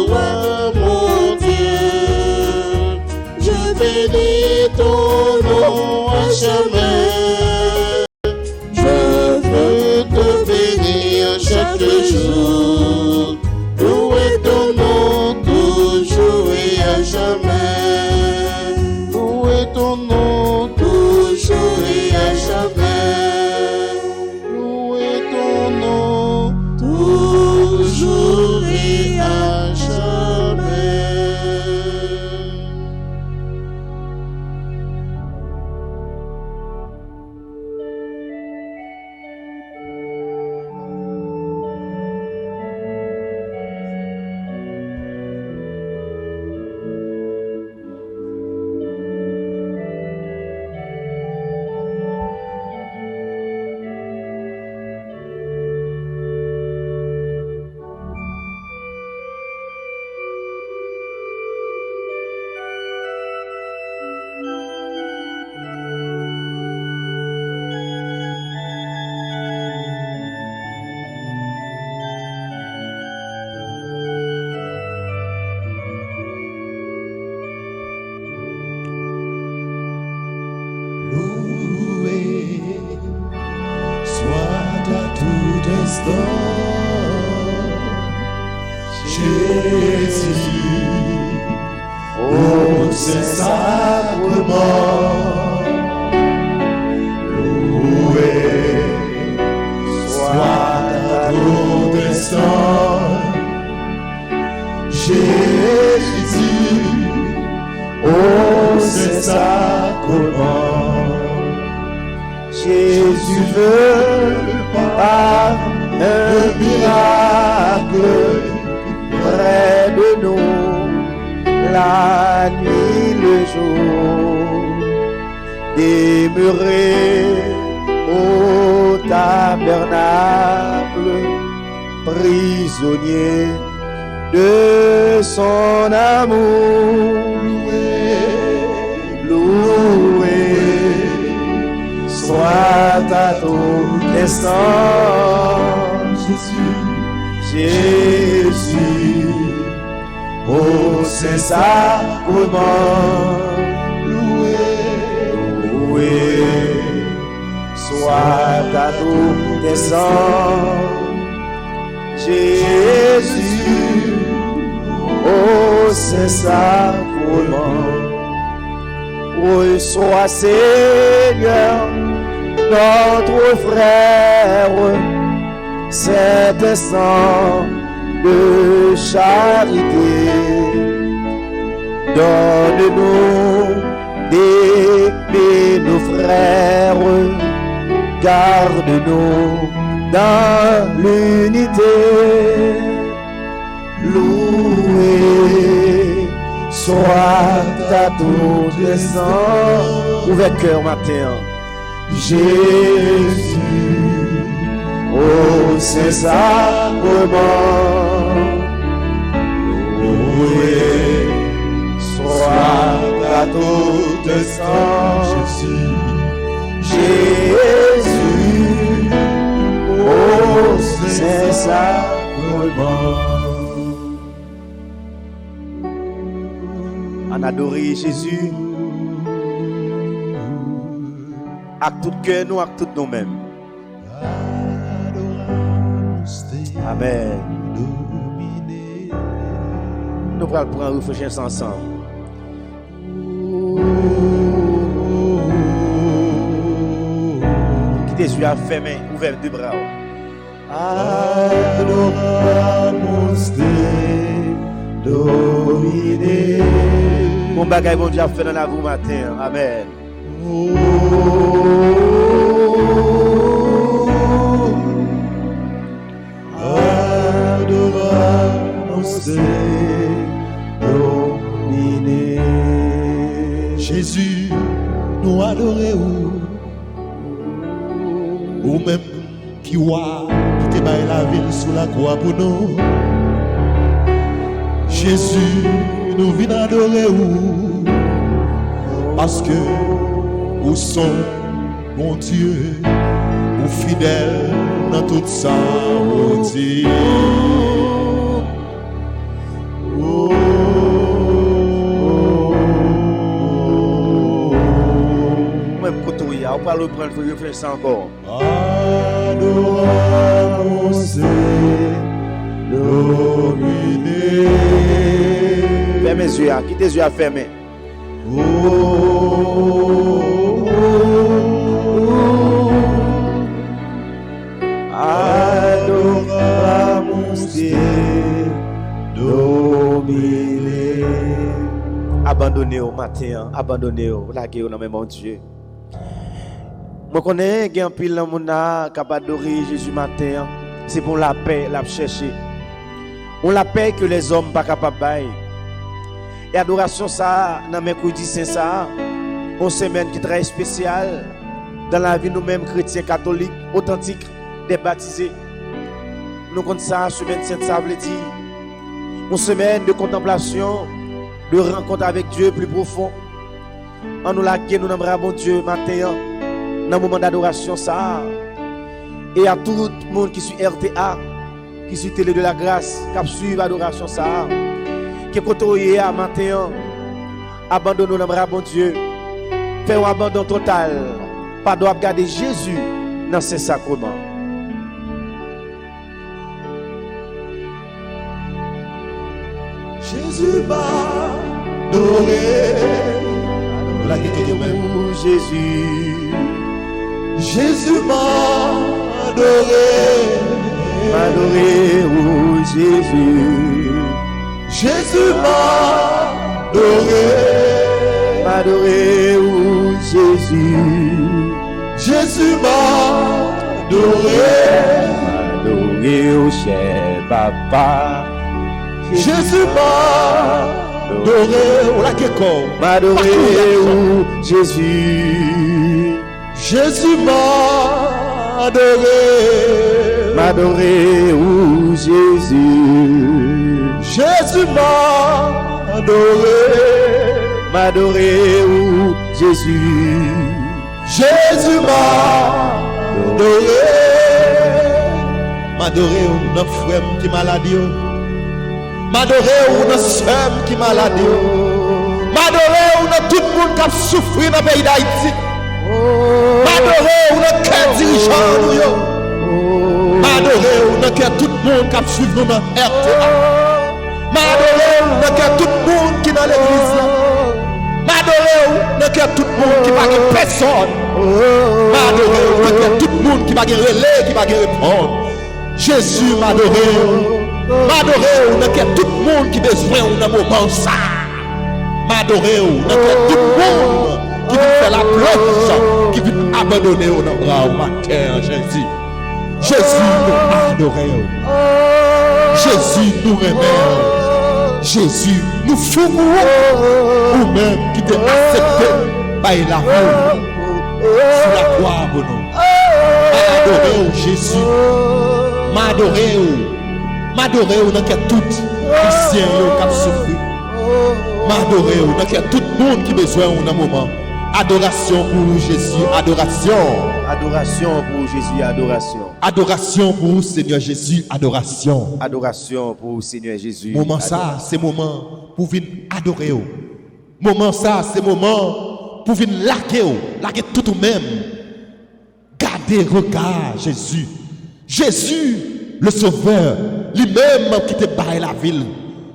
S1: roi mon Dieu.
S4: Je bénis ton nom à jamais. Je veux te bénir chaque jour. Louer ton nom toujours et à jamais.
S1: Louer ton nom,
S4: Toujours et à jamais.
S1: louer ton nom.
S4: Toujours et à jamais.
S5: Loué soit à tout instant Jésus, au Saint-Sacrement. Loué soit à tout instant Jésus, au Saint-Sacrement. Jésus veut par un miracle près de nous, la nuit, le jour, demeurer au tabernacle, prisonnier de son amour. Loué soit à tout instant Jésus, au Saint-Sacrement. Loué soit à tout instant Jésus, au Saint-Sacrement. Reçois, Seigneur, notre frère, cet instant de charité. Donne-nous d'aimer nos frères, garde-nous dans l'unité. Loué soit à tout le sang. Ouvert cœur matin. Jésus, au Saint-Sacrement, loué soit à tout le sang. Jésus, au Saint-Sacrement. On adore Jésus avec tout cœur, nous, avec tout nous-mêmes. Amen. Nous allons prendre réfléchir ensemble. Qui tes yeux fermés, ouverts deux bras. Adoramus te dominer. Mon bagage, bon Dieu, a fait dans la vie matin. Amen. Adoramus te dominer.
S4: Jésus, nous adorons. Ou même qui te baille la ville sous la croix pour nous. Jésus, nous venons adorer parce que nous sommes, mon Dieu, ou fidèles dans tout ça, mon Dieu.
S5: Même quand on y a, on va le prendre, il faut réfléchir encore.
S4: Adoramus te dominer.
S5: Fermez les yeux, quittez les yeux fermés. Adoramus te dominer. Abandonnez au matin, abandonnez au laguez au nom de mon Dieu. Moi connais qu'il y a un pile dans mon âme capable d'adorer Jésus matin, c'est pour la paix, la chercher. On la paix que les hommes pas capables de. Et adoration ça dans mercredi saint ça, une semaine qui est très spéciale dans la vie nous-mêmes chrétiens catholiques authentiques des baptisés. Nous comptons ça semaine sainte ça veut dire une semaine de contemplation, de rencontre avec Dieu plus profond. En nous laquer nous n'aimerons bon Dieu matin dans le moment d'adoration ça. Et à tout le monde qui suit RTA, qui suit Télé de la Grâce, qui suit l'adoration ça. Qui côtoyer à matin, abandonnons notre bon Dieu, faire un abandon total, pas doit garder Jésus dans ses sacrements.
S4: Jésus m'a adoré.
S5: Jésus,
S4: Jésus m'a adoré.
S5: M'adorer, oh Jésus.
S4: Jésus m'a adoré.
S5: M'adorer, oh Jésus.
S4: Jésus m'a adoré.
S5: M'adorer, oh cher papa.
S4: Jésus m'a adoré. On l'a quelque
S5: M'adorer, oh Jésus.
S4: Jésus m'a adoré.
S5: M'adorer, oh Jésus.
S4: Jésus m'a adoré.
S5: M'adorer, oh Jésus.
S4: Jésus m'a adoré. M'adorer ou notre frère qui maladie. M'adorer ou notre soeur qui maladie. M'adorer ou notre tout le monde qui a souffert dans le pays d'Haïti. M'adorer ou notre cœur dirigeant. M'adorer ou notre cœur tout le monde qui a suivi nous dans RTA. M'adorer ou notre cœur tout le monde qui est dans l'église. M'adorer ou notre cœur tout le monde qui n'a pas personne. M'adorer ou notre cœur tout le monde qui n'a pas relais, qui n'a pas répondre. Jésus m'adorer. M'adorer ou notre cœur tout le monde qui a besoin d'un moment ça. M'adorer ou notre cœur tout le monde qui veut faire la plonge, qui veut abandonner au bras au matin, Jésus. Jésus nous adorer. Jésus nous remet.
S6: Jésus, nous fous ou même qui t'a accepté par l'amour sur la croix pour nous. M'adorer Jésus, m'adorer dans tout Christien qui a souffert. M'adorer dans tout le monde qui a besoin d'un moment. Adoration pour Jésus, adoration.
S5: Adoration pour Jésus, adoration.
S6: Adoration pour Seigneur Jésus, adoration.
S5: Adoration pour Seigneur Jésus.
S6: Moment ça, c'est moment pour venir adorer. Moment ça, c'est moment pour venir laguer tout ou même. Gardez regard Jésus. Jésus, le Sauveur, lui-même qui te baille la ville.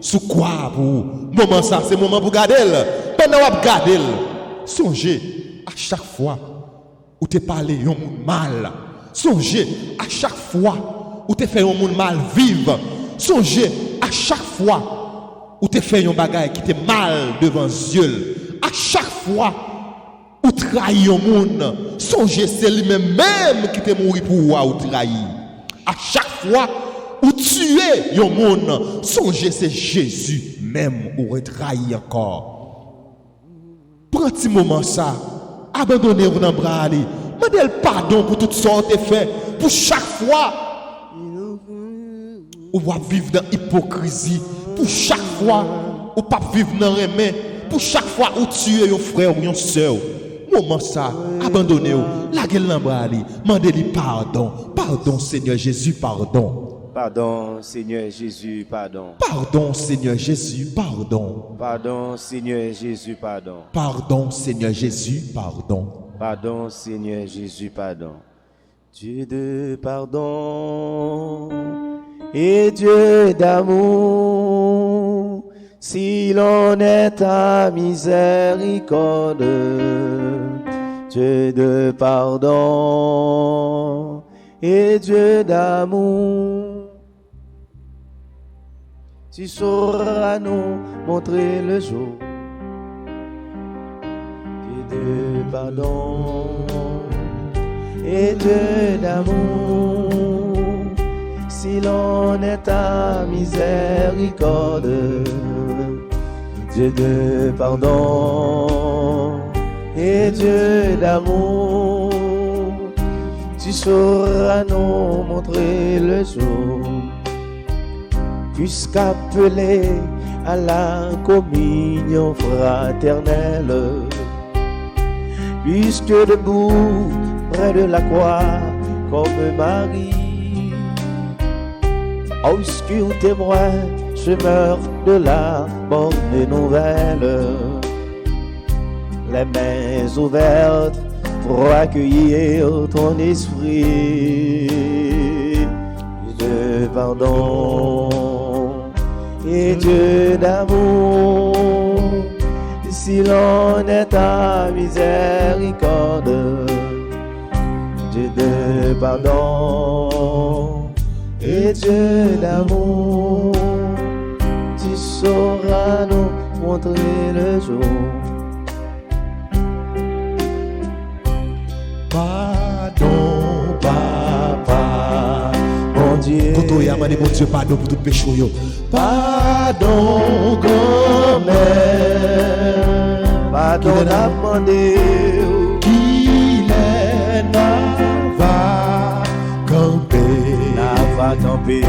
S6: Sous quoi pour moment ça, c'est moment pour garder. Pendant que garder, songez à chaque fois où tu parlé un monde mal. Songez à chaque fois où tu fait un monde mal vivre. Songez à chaque fois où tu fait un bagage qui te mal devant Dieu. À chaque fois où tu trahis un monde, songez c'est lui-même qui te mourit pour ou trahir. À chaque fois où tuer un monde, songez c'est Jésus même ou trahi encore. Prends un petit moment ça, abandonnez-vous dans le bras. Demandez le pardon pour toutes sortes de faits. Pour chaque fois, on va vivre dans l'hypocrisie. Pour chaque fois, on ne va pas vivre dans le remède. Pour chaque fois, on tue un frère ou une soeur. Moment ça, abandonnez-vous. Laguez-le dans le bras. Demandez-lui pardon. Pardon, Seigneur Jésus, pardon.
S5: Pardon, Seigneur Jésus, pardon.
S6: Pardon, Seigneur Jésus, pardon.
S5: Pardon, Seigneur Jésus, pardon.
S6: Pardon, Seigneur Jésus, pardon.
S5: Pardon, Seigneur Jésus, pardon. Dieu de pardon et Dieu d'amour, si l'on est à miséricorde, Dieu de pardon et Dieu d'amour, tu sauras nous montrer le jour. Dieu de pardon et Dieu d'amour, si l'on est à miséricorde, Dieu de pardon et Dieu d'amour, tu sauras nous montrer le jour, puisqu'appelé à la communion fraternelle, puisque debout près de la croix comme Marie, obscur témoin, je meurs de la bonne nouvelle, les mains ouvertes pour accueillir ton esprit de pardon et Dieu d'amour, si l'on est à miséricorde, Dieu de pardon et Dieu d'amour, tu sauras nous montrer le jour.
S6: Pardon, papa,
S5: Mon Dieu,
S6: quand on y a demandé mon Dieu pardon pour tout péché.
S5: pardon, grand-mère, pardon, n'a demandé.
S6: Qu'il est n'a va camper,
S5: Va camper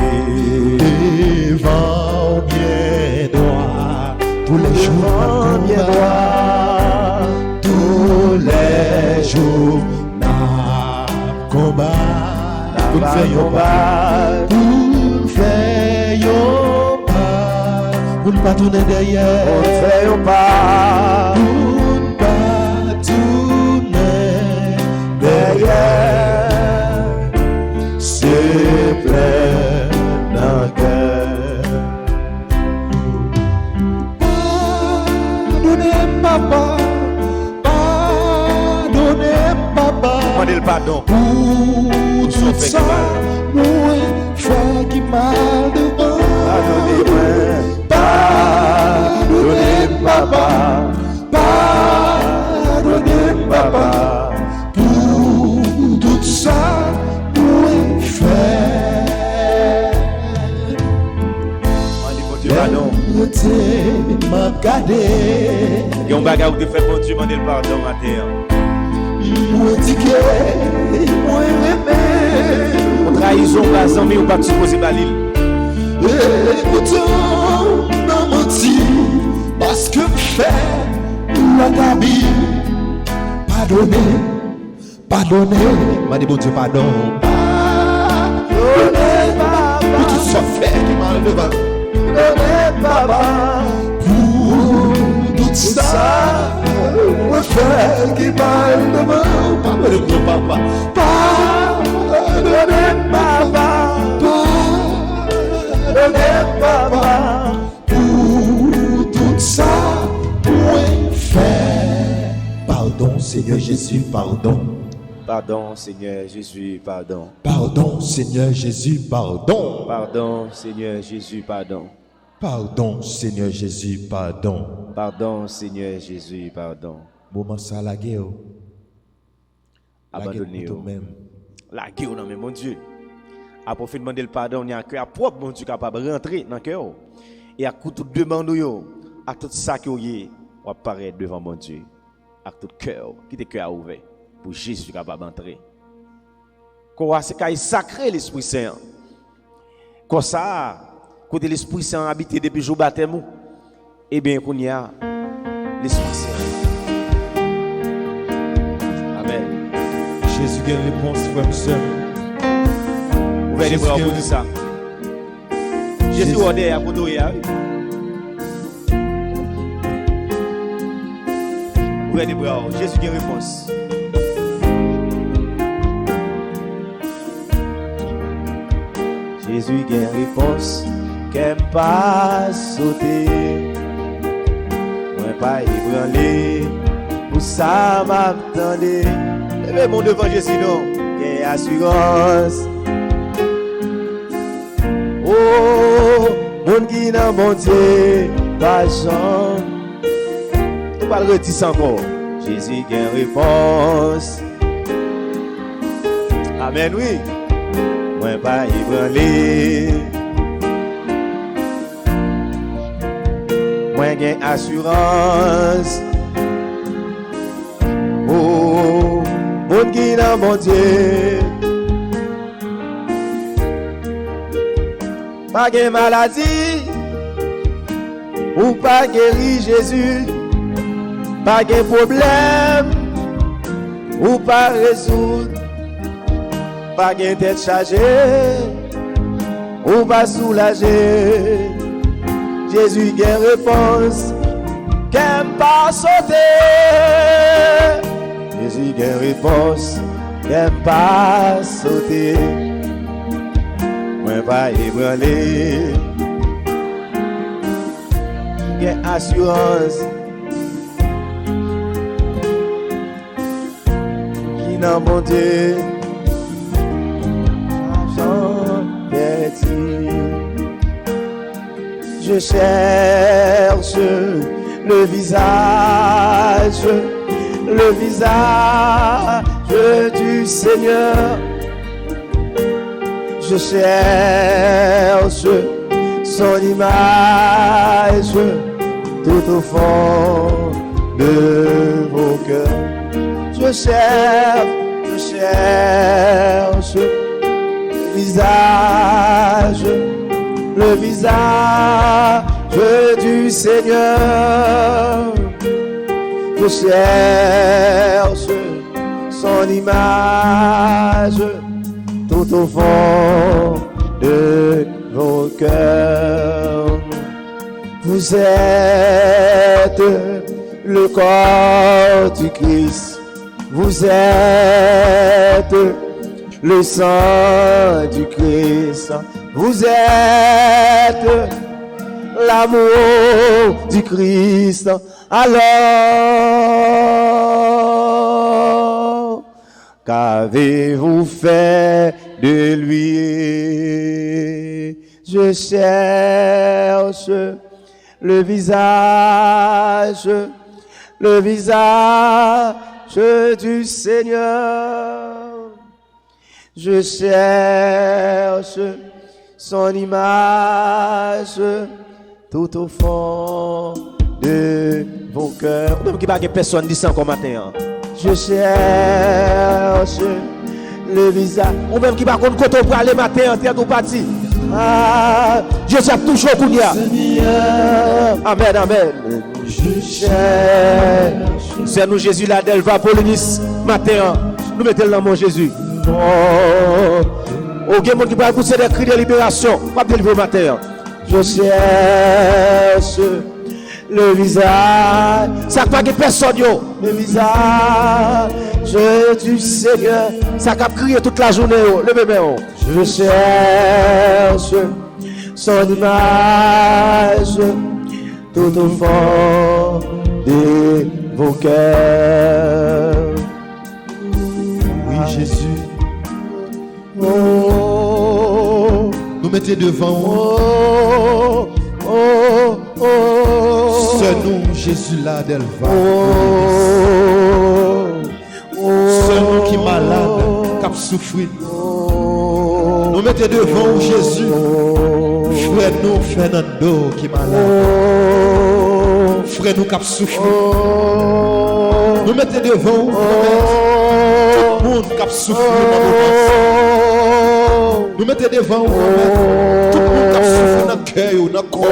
S6: devant bien droit, tous les jours
S5: bien droit,
S6: tous les jours n'a combat, pour faire un pas, pour faire un pas, pour ne pas tourner derrière,
S5: on fait un pas,
S6: pour ne pas tourner derrière, c'est plein d'un cœur. Pardonnez papa, pardonnez papa,
S5: demandez le pardon.
S6: pour tout ça, moi fait qui mal devant.
S5: Pardonnez-moi,
S6: Pardonnez papa, pardonnez papa, pour tout ça, moi fait.
S5: demandez mon Dieu pardon.
S6: Rete m'a gardé.
S5: Il y a un bagage où tu fais bon Dieu, demander le pardon matin.
S6: Moi dit que moi aimé.
S5: On trahison pas amis ou pas supposé balil.
S6: Et pourtant non menti parce que fait la tabi. Pardonner, m'a dit bon Dieu pardon. Pardonner, pour tout ça fait qui m'a levé. Pardonner, papa, pour tout ça, moi fait qui m'a levé. Pardonner, papa, pardonner, papa, pardonner, papa, pour tout ça, moi fait. Pardon, Seigneur Jésus, pardon.
S5: Pardon, Seigneur Jésus, pardon.
S6: Pardon, Seigneur Jésus, pardon.
S5: Pardon, Seigneur Jésus, pardon.
S6: Pardon, Seigneur Jésus, pardon.
S5: Pardon, Seigneur Jésus, pardon.
S6: Moment ça, la guerre.
S5: Abandonnez
S6: vous même.
S5: La guerre, non, mais mon Dieu. Après, fait demander le pardon, il y a un cœur propre, mon Dieu, capable de rentrer dans le cœur. Et à coup de demande, à tout ça qui est, on apparaît devant mon Dieu. À tout cœur, qui est cœur ouvert. Pour Jésus capable d'entrer. Quoi c'est qu'il sacré l'Esprit Saint. Quoi ça, quand l'Esprit Saint habité depuis le jour baptême, eh bien qu'on y a l'Esprit Saint. Amen.
S6: Jésus a une réponse, frère et sœur.
S5: Ouvrez les bras pour dire ça. Jésus ordonne à vous donner. Ouvrez les bras. Jésus a une réponse. Jésus a une réponse, qu'elle pas sauter, moi pas ébranler, pour ça m'attendait. Mais mon devant Jésus non, qu'elle assurance. Oh, mon qui n'a mon Dieu, pas chant. On va le retirer encore. Jésus a une réponse. Amen, oui. Moi pas ébranler, moi gain assurance. Oh, mon qui n'a mon Dieu, pas gain maladie, ou pas guéri Jésus, pas gain problème, ou pas résoudre. Pas gain tête chargée, ou pas soulager. Jésus gain réponse, qu'aime pas sauter. Jésus gain réponse, qu'aime pas sauter. Moi pas ébranler, gain assurance. Qui n'a mon Dieu. Je cherche le visage du Seigneur. Je cherche son image tout au fond de vos cœurs. Je cherche le visage du Seigneur. Je cherche son image tout au fond de vos cœurs. Vous êtes le corps du Christ. Vous êtes le sang du Christ, vous êtes l'amour du Christ. Alors, qu'avez-vous fait de lui? Je cherche le visage du Seigneur. Je cherche son image tout au fond de vos cœurs. Même qui pas que personne dit ça encore matin. Je cherche le visage. Ou même qui pas contre côté pour aller matin en tête ou parti. Ah, je sais toujours Kounia. Amen, amen. Je cherche. C'est nous Jésus là d'Elva Polinis matin. Nous mettons dans mon Jésus. Oh, il y a des gens qui peuvent pousser des cris de libération. Pas de livrer matin. Je cherche le visage. Ça pas que personne yo. Le visage du Seigneur. Ça cap crier toute la journée. Le bébé. Je cherche son image tout au fond de vos cœurs.
S6: Oui, Jésus.
S5: Oh,
S6: Nous mettez devant. C'est nous, Jésus là d'Elva. C'est nous qui malade, qui a souffert. Nous mettez devant Jésus. Frère nous, Fernando qui malade. Frère nous qui a souffert. Nous mettez devant tout le monde qui a souffert dans nos pensées. Nous mettez devant tout le monde qui a souffert dans le cœur, dans le corps.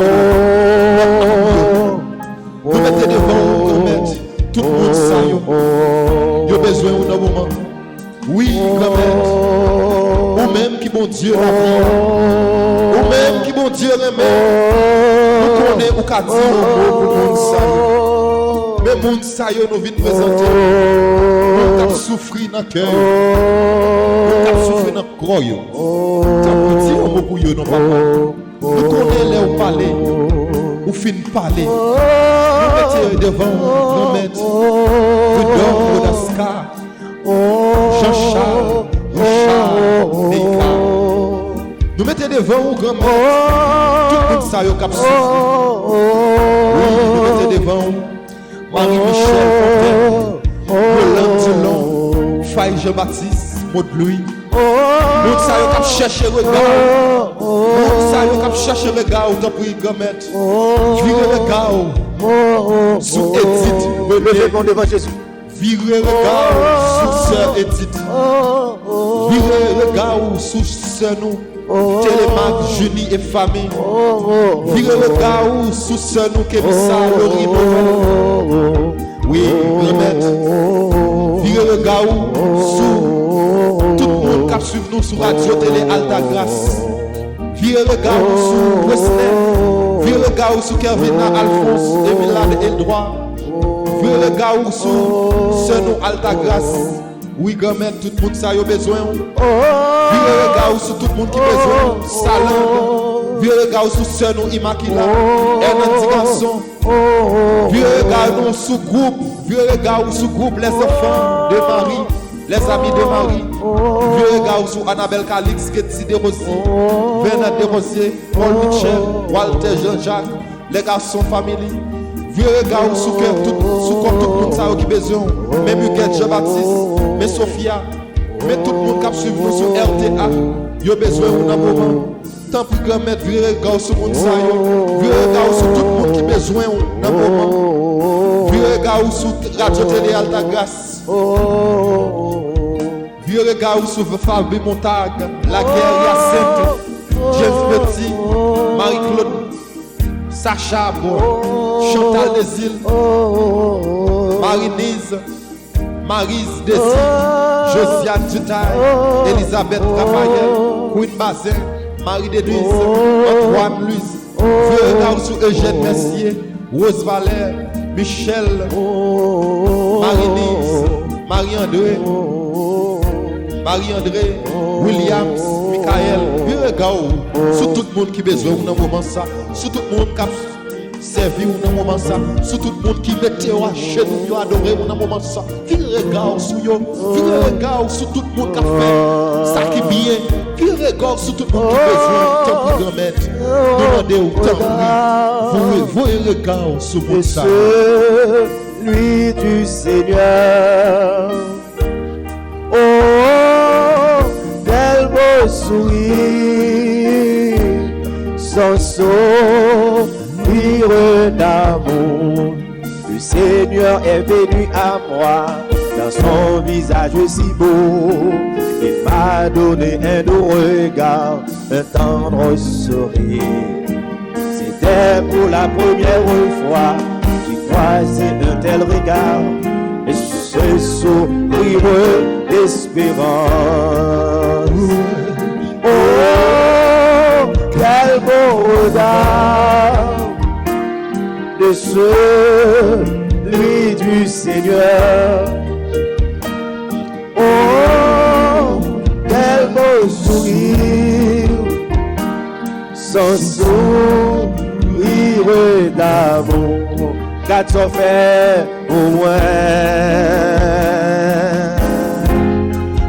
S6: Nous mettez devant tout le monde ça. Il a besoin d'un moment. Oui, grand-mère. Ou même qui bon Dieu la vie. Ou même qui bon Dieu remet. Nous connaissons ou qu'a dit au mot pour le monde ça. Mais le monde ça, nous vient présenter. Nous avons souffert dans le cœur. Nous avons souffert dans le corps. Nous avons dit au mot pour eux, non papa. Nous connaissons les ou parler. Ou fin parler. Nous mettons devant nos maîtres. Rudolf Rodasca. Jean-Charles, Richard, Neika. Nous mettons devant au grand maître. Tout le monde ça y cap souffrir. Oui, nous mettons devant Marie-Michel Fontaine, Roland Dillon, Faye Jean-Baptiste, Maud Louis. Nous ça y cap chercher regard. Nous ça y cap chercher regard au temps pour y grand maître. Virez regard sous Edith.
S5: levez-vous devant Jésus.
S6: Virez regard sous sœur Edith. Virez regard sous sœur nous. Télémac, Junie et famille. Virez regard sous sœur nous Kémissa, Laurie Noël. Oui, remettre. Virez regard sous tout le monde qui suit nous sur Radio Télé Alta Grâce. Virez regard sous Wesley. Virez regard sous Kervina, Alphonse, Emilade et Droit. Virez regard sous sœur nous Alta Grâce. Oui, grand-mère, tout le monde ça a besoin. Virez regard sur tout le monde qui a besoin. Salam. Virez regard sur sœur nous Immaculée. Hernandi Garçon. Virez regard sur groupe. Virez regard sur groupe les enfants de Marie. Les amis de Marie. Virez regard sur Annabelle Calix, Ketsi de Rosier, Bernard de Rosier, Paul Michel, Walter Jean-Jacques, les garçons famille. Virez regard sur cœur tout le monde ça a besoin. Même Huguette Jean-Baptiste. Mais Sophia, mais tout le monde qui suit nous sur RTA, il a besoin d'un moment. Tant pis que mettre virez regard sur le monde, virez regard sur tout le monde qui a besoin d'un moment. Virez regard sur Radio Télé Alta Grâce. Virez regard sur Fabi Montag, La Guerre Yacinthe, Jeff Petit, Marie-Claude, Sacha Bon, Chantal Desil, Marie-Nise. Maryse Désir, Josiane Dutaille, Elisabeth Raphaël, Queen Bazin, Marie Déduise, Antoine Louise, Vieux regard sur Eugène Mercier, Rose Valère, Michel, Marie-Nise, Marie-André, Williams, Michael. Vieux regard sur tout le monde qui a besoin d'un moment ça, sur tout le monde qui a servi ou dans moment ça, sur tout le monde qui mettait chez nous, adoré ou dans moment ça. Virez regard sur eux, virez regard sur tout le monde qui a fait ça qui bien. Virez regard sur tout le monde qui a besoin, tant pis grand-mère. Demandez au temps, vous voyez regard sur mon ça.
S5: Celui du Seigneur. Oh, quel beau sourire, sans sourire. sourire d'amour. Le Seigneur est venu à moi, dans son visage si beau. Il m'a donné un doux regard, un tendre sourire. C'était pour la première fois qu'il croisait un tel regard, et ce sourire d'espérance. Oh, quel beau regard de celui du Seigneur. Oh, quel beau sourire, son sourire d'amour, qu'a-t-on fait pour moi?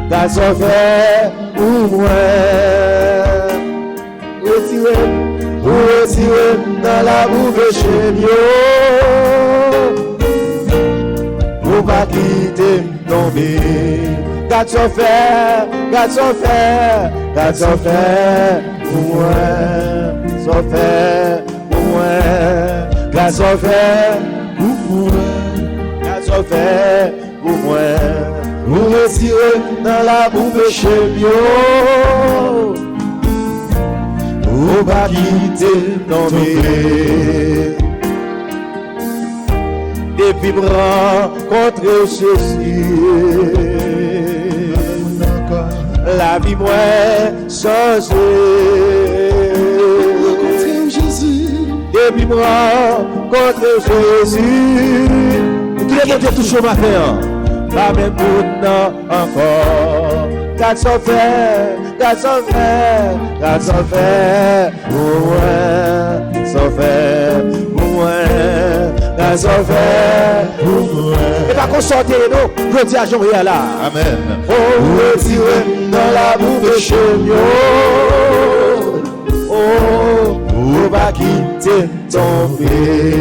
S5: Qu'a-t-on fait pour moi? Retirez dans la boue péché pour pas quitter tomber. Qu'a-t-on fait pour moi? Qu'a-t-on fait pour moi? Qu'a-t-on fait pour moi? Qu'a-t-on fait pour moi? Vous retirez dans la boue péché pour pas quitter tomber. Depuis me rencontrer Jésus, la vie moi changée. Depuis me rencontrer Jésus, tous les gens touchent au matin, pas même pour nous encore. Qu'a-t-on fait pour moi, ça fait pour moi, qu'a-t-on fait pour moi. Et pas qu'on sorte nous, je dis à Jean-Riel là.
S6: Amen.
S5: Oh, retirez dans la boue de chemin. Oh, pour pas quitter tomber.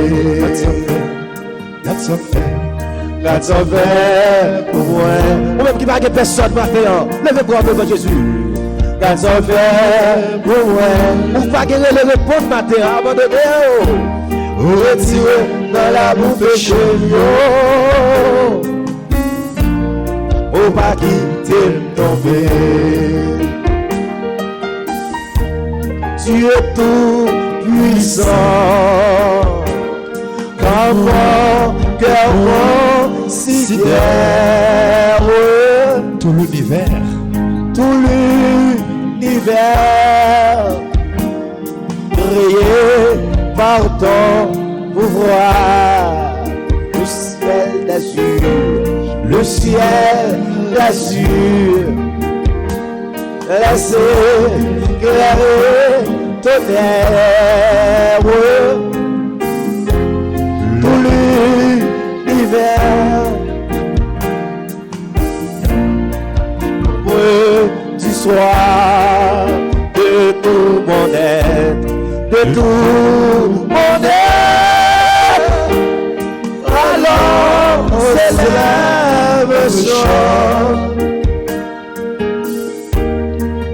S5: Qu'a-t-on fait pour moi? Ou même qui va gagner personne matin, levez-vous devant Jésus. Qu'a-t-on fait pour moi? Ou pas gagner les réponses matin, abandonnez-vous. Retirez dans la boue péché, ou pas quitter tomber. Tu es tout puissant, comment cœur considère
S6: Tout l'univers
S5: créé par ton pouvoir. Le ciel d'azur, laissez éclairer ton terre. Tout l'univers du soir, de tout mon être, de tout mon être. Alors s'élève chant.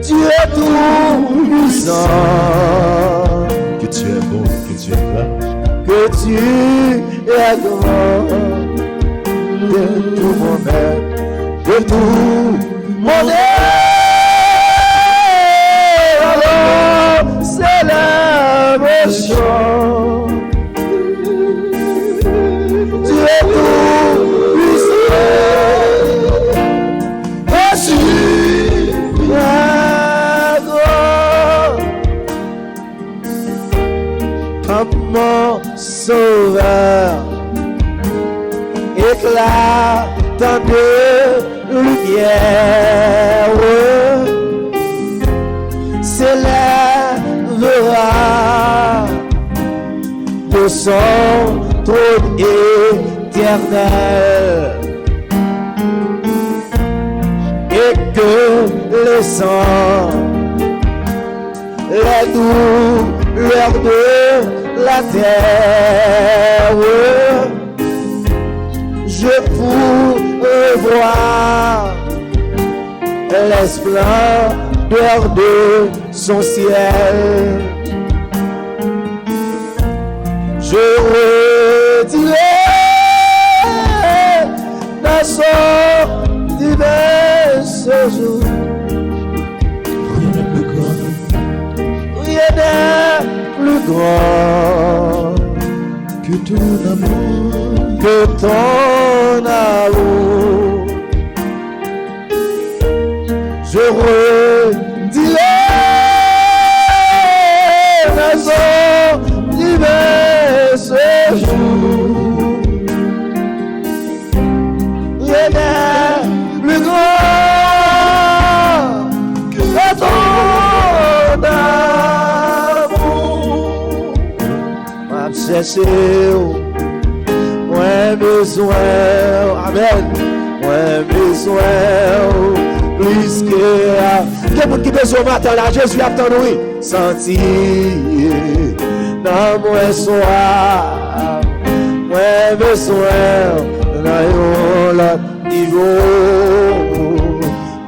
S5: Dieu est tout puissant.
S6: Que tu es beau, que tu es grand.
S5: Que tu es grand. De tout mon être, de tout mon être. Alors s'élève chant. Dieu est tout puissant. Jésus est grand. Comme mon sauveur, éclatant de lumière, s'élèvera de son trône éternel, et que les sangs, les douleurs de la terre, je pourrais voir les splendeurs de son ciel. Je redirai dans son divers jour.
S6: Rien n'est plus grand
S5: Rien n'est plus grand
S6: que ton amour.
S5: que ton amour. Je redirai dans son divers jour. Rien n'est plus grand que ton amour. M'a cherché, ouais besoin, amen, ouais besoin, plus que quelqu'un qui besoin matin là, Jésus attend nous, sentir dans mon soir, ouais besoin, dans l'autre niveau,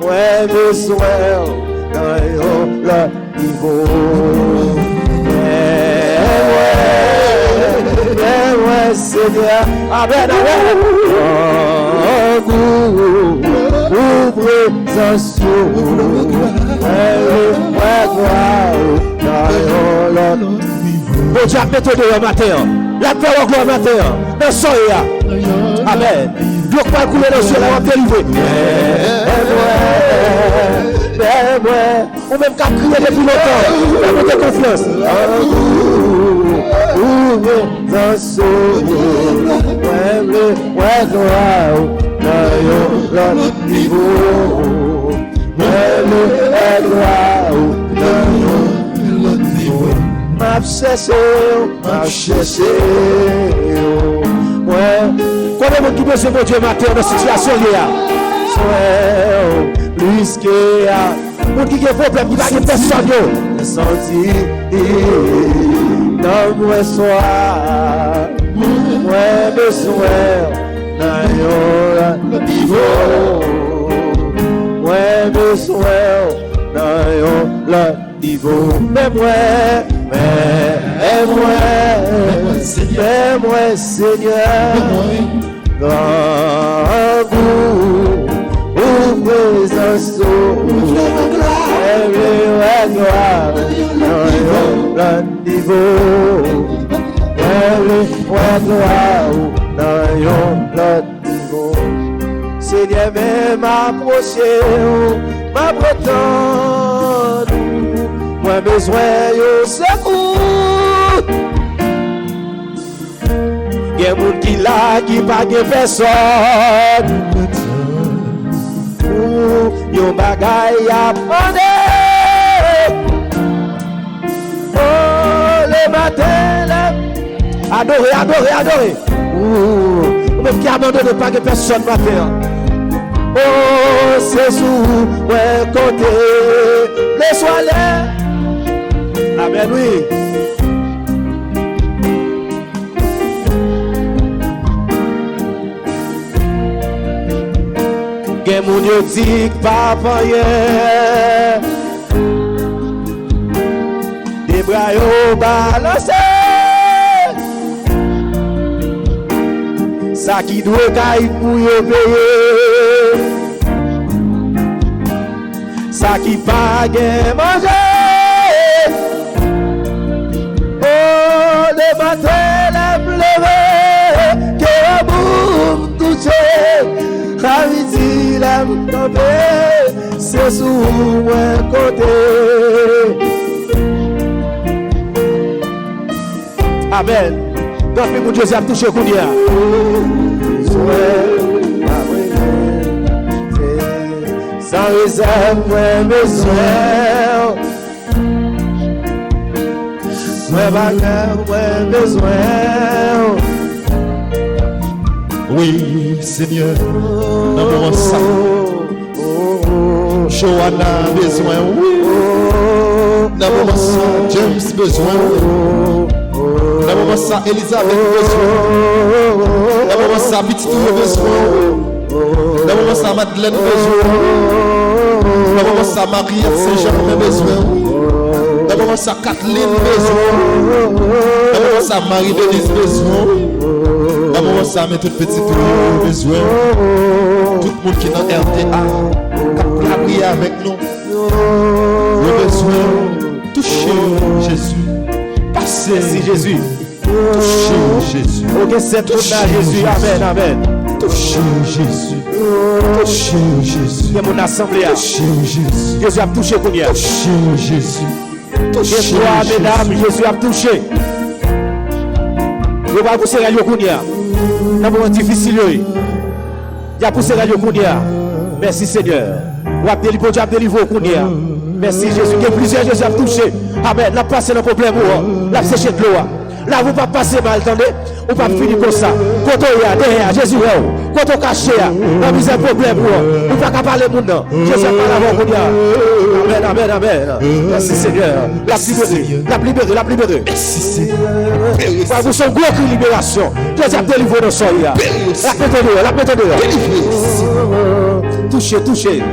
S5: ouais besoin, dans l'autre niveau. Ouais, Seigneur, amen, amen. Ouvre présence, bon Dieu, mettez de matin, la paix au gloire matin, dans son amen. Dieu pas couler dans le ciel, on va délivrer. Ou même qu'à crier depuis longtemps, mettez confiance. Ouvre dans son ouais, gloire, dans l'autre niveau. Ouais, gloire, dans l'autre niveau. M'a cherché, ouais. Combien de monde qui besoin de Dieu matin dans cette situation là? Plus que pour qui a problème, qui va y personne, senti dans mon soir, ouais, besoin, dans le niveau, ouais, besoin, dans le niveau, mais moi, Seigneur, grand goût, ouvre présence, gloire, dans niveau, gloire, dans niveau. Seigneur, même m'approcher, m'apprendre, moi besoin de secours. Il y a des gens qui là, qui pas de personne. Yon bagay a demandé. Oh, le matin, adorer. Ou même qui abandonne pas de personne matin. Oh, c'est sous, ouais, côté, les soirs. Amen, oui. Gen moun yo dik pa payen, de bra yo balanse, sa ki dwe kay pou yo peye, sa ki pa gen manje. Oh, le matin la pleve, ke boum touche. Kaviti la m'tombe, c'est sous mon côté. Amen. Donc, mon Dieu, a touché Kounia. Sans réserve, moi besoin. Moi bagarre, moi besoin.
S6: Oui, Seigneur, dans le moment ça, Johanna besoin, oui. Dans le moment ça, James besoin, dans le moment ça, Elisabeth besoin, dans le moment ça, Petit besoin, dans le moment ça, Madeleine besoin, dans le moment ça, Marie Saint-Jean besoin, Dans le moment ça, Kathleen besoin. Dans le moment ça, Marie-Denise besoin. Dans le moment ça, mes toutes petites filles besoin. Tout le monde qui est dans RTA, qui a prié avec nous. Le besoin. Toucher Jésus. Passer.
S5: Merci Jésus.
S6: Toucher Jésus.
S5: Ok, c'est tout là, Jésus. Amen, amen.
S6: Toucher Jésus. Toucher Jésus.
S5: Il y a mon assemblée.
S6: Toucher Jésus.
S5: Jésus a touché Kounia.
S6: Toucher Jésus. Toucher
S5: Jésus, mesdames, Jésus a touché. Il va pousser Radio Kounia. Dans un moment difficile, il a poussé Radio Kounia. Merci Seigneur. Ou a délivré Kounia. Merci Jésus. Il y a plusieurs Jésus a touché. Amen. La passé le problème. La séché de l'eau. Là, vous ne pas passer mal, attendez. Vous ne pas finir comme ça. Quand on y a derrière, Jésus est quand on cache, on a un problème. Vous ne pas parler de monde. Jésus a parlé avant qu'on y a. Amen, amen, amen. Merci Seigneur. La libéré.
S6: Merci Seigneur.
S5: Vous sont gros cri libération. Jésus a délivré nos soeurs. La pétendeur. Touchez.
S6: Toucher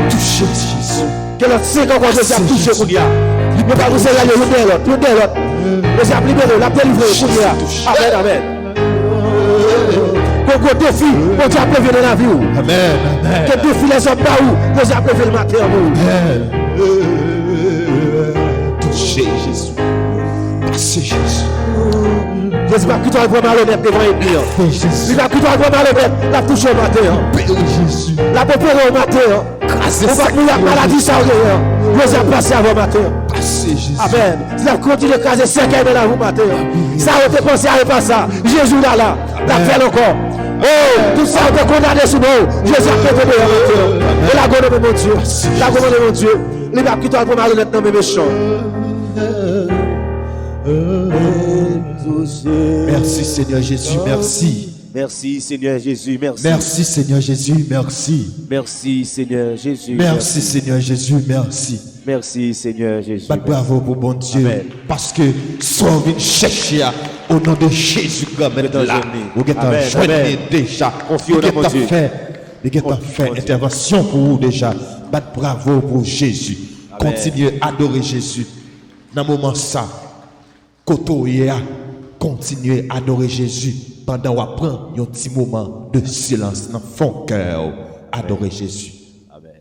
S6: Jésus.
S5: Que l'autre sait quand Jésus a touché qu'on y a. Ne pas vous séparer, l'autre. Jésus a libéré, la délivré qu'on y a. Amen, amen. Pour que défi, on Dieu a prévu dans la vie.
S6: Amen.
S5: Que défi les hommes là où Jésus a prévu le matin.
S6: Toucher Jésus. Passer Jésus.
S5: Jésus va quitter le vraiment malhonnête devant l'ennemi. Il va quitter le vraiment malhonnête, la touche au matin.
S6: Jésus.
S5: La préparer au matin. On va mourir la maladie sans rien. Jésus a passé avant le matin.
S6: Passer Jésus.
S5: Amen. Si on continue de caser 5 ans dans le matin. Ça a été pensé à pas ça. Jésus là. La fait encore. Oh, tout ça a été condamné sous nous. Jésus a fait tomber au matin. Et la gloire de mon Dieu. La gloire de mon Dieu. Il va quitter le vraiment malhonnête dans mes méchants.
S6: Merci Seigneur Jésus, merci.
S5: Merci Seigneur Jésus, merci.
S6: Merci Seigneur Jésus, merci.
S5: Merci Seigneur Jésus.
S6: Merci Seigneur Jésus, merci.
S5: Merci Seigneur Jésus.
S6: Bravo pour bon Dieu.
S5: Amen.
S6: Parce que soit vient chercher au nom de Jésus quand même là. Vous êtes joindre déjà.
S5: Confie au nom de Dieu.
S6: Vous avez fait intervention pour vous déjà. Bravo pour Jésus.
S5: Amen.
S6: Continuez à adorer Jésus. Dans le moment ça. Continuez à adorer Jésus pendant qu'on prend un petit moment de silence dans son cœur. Adorer Jésus.
S5: Amen.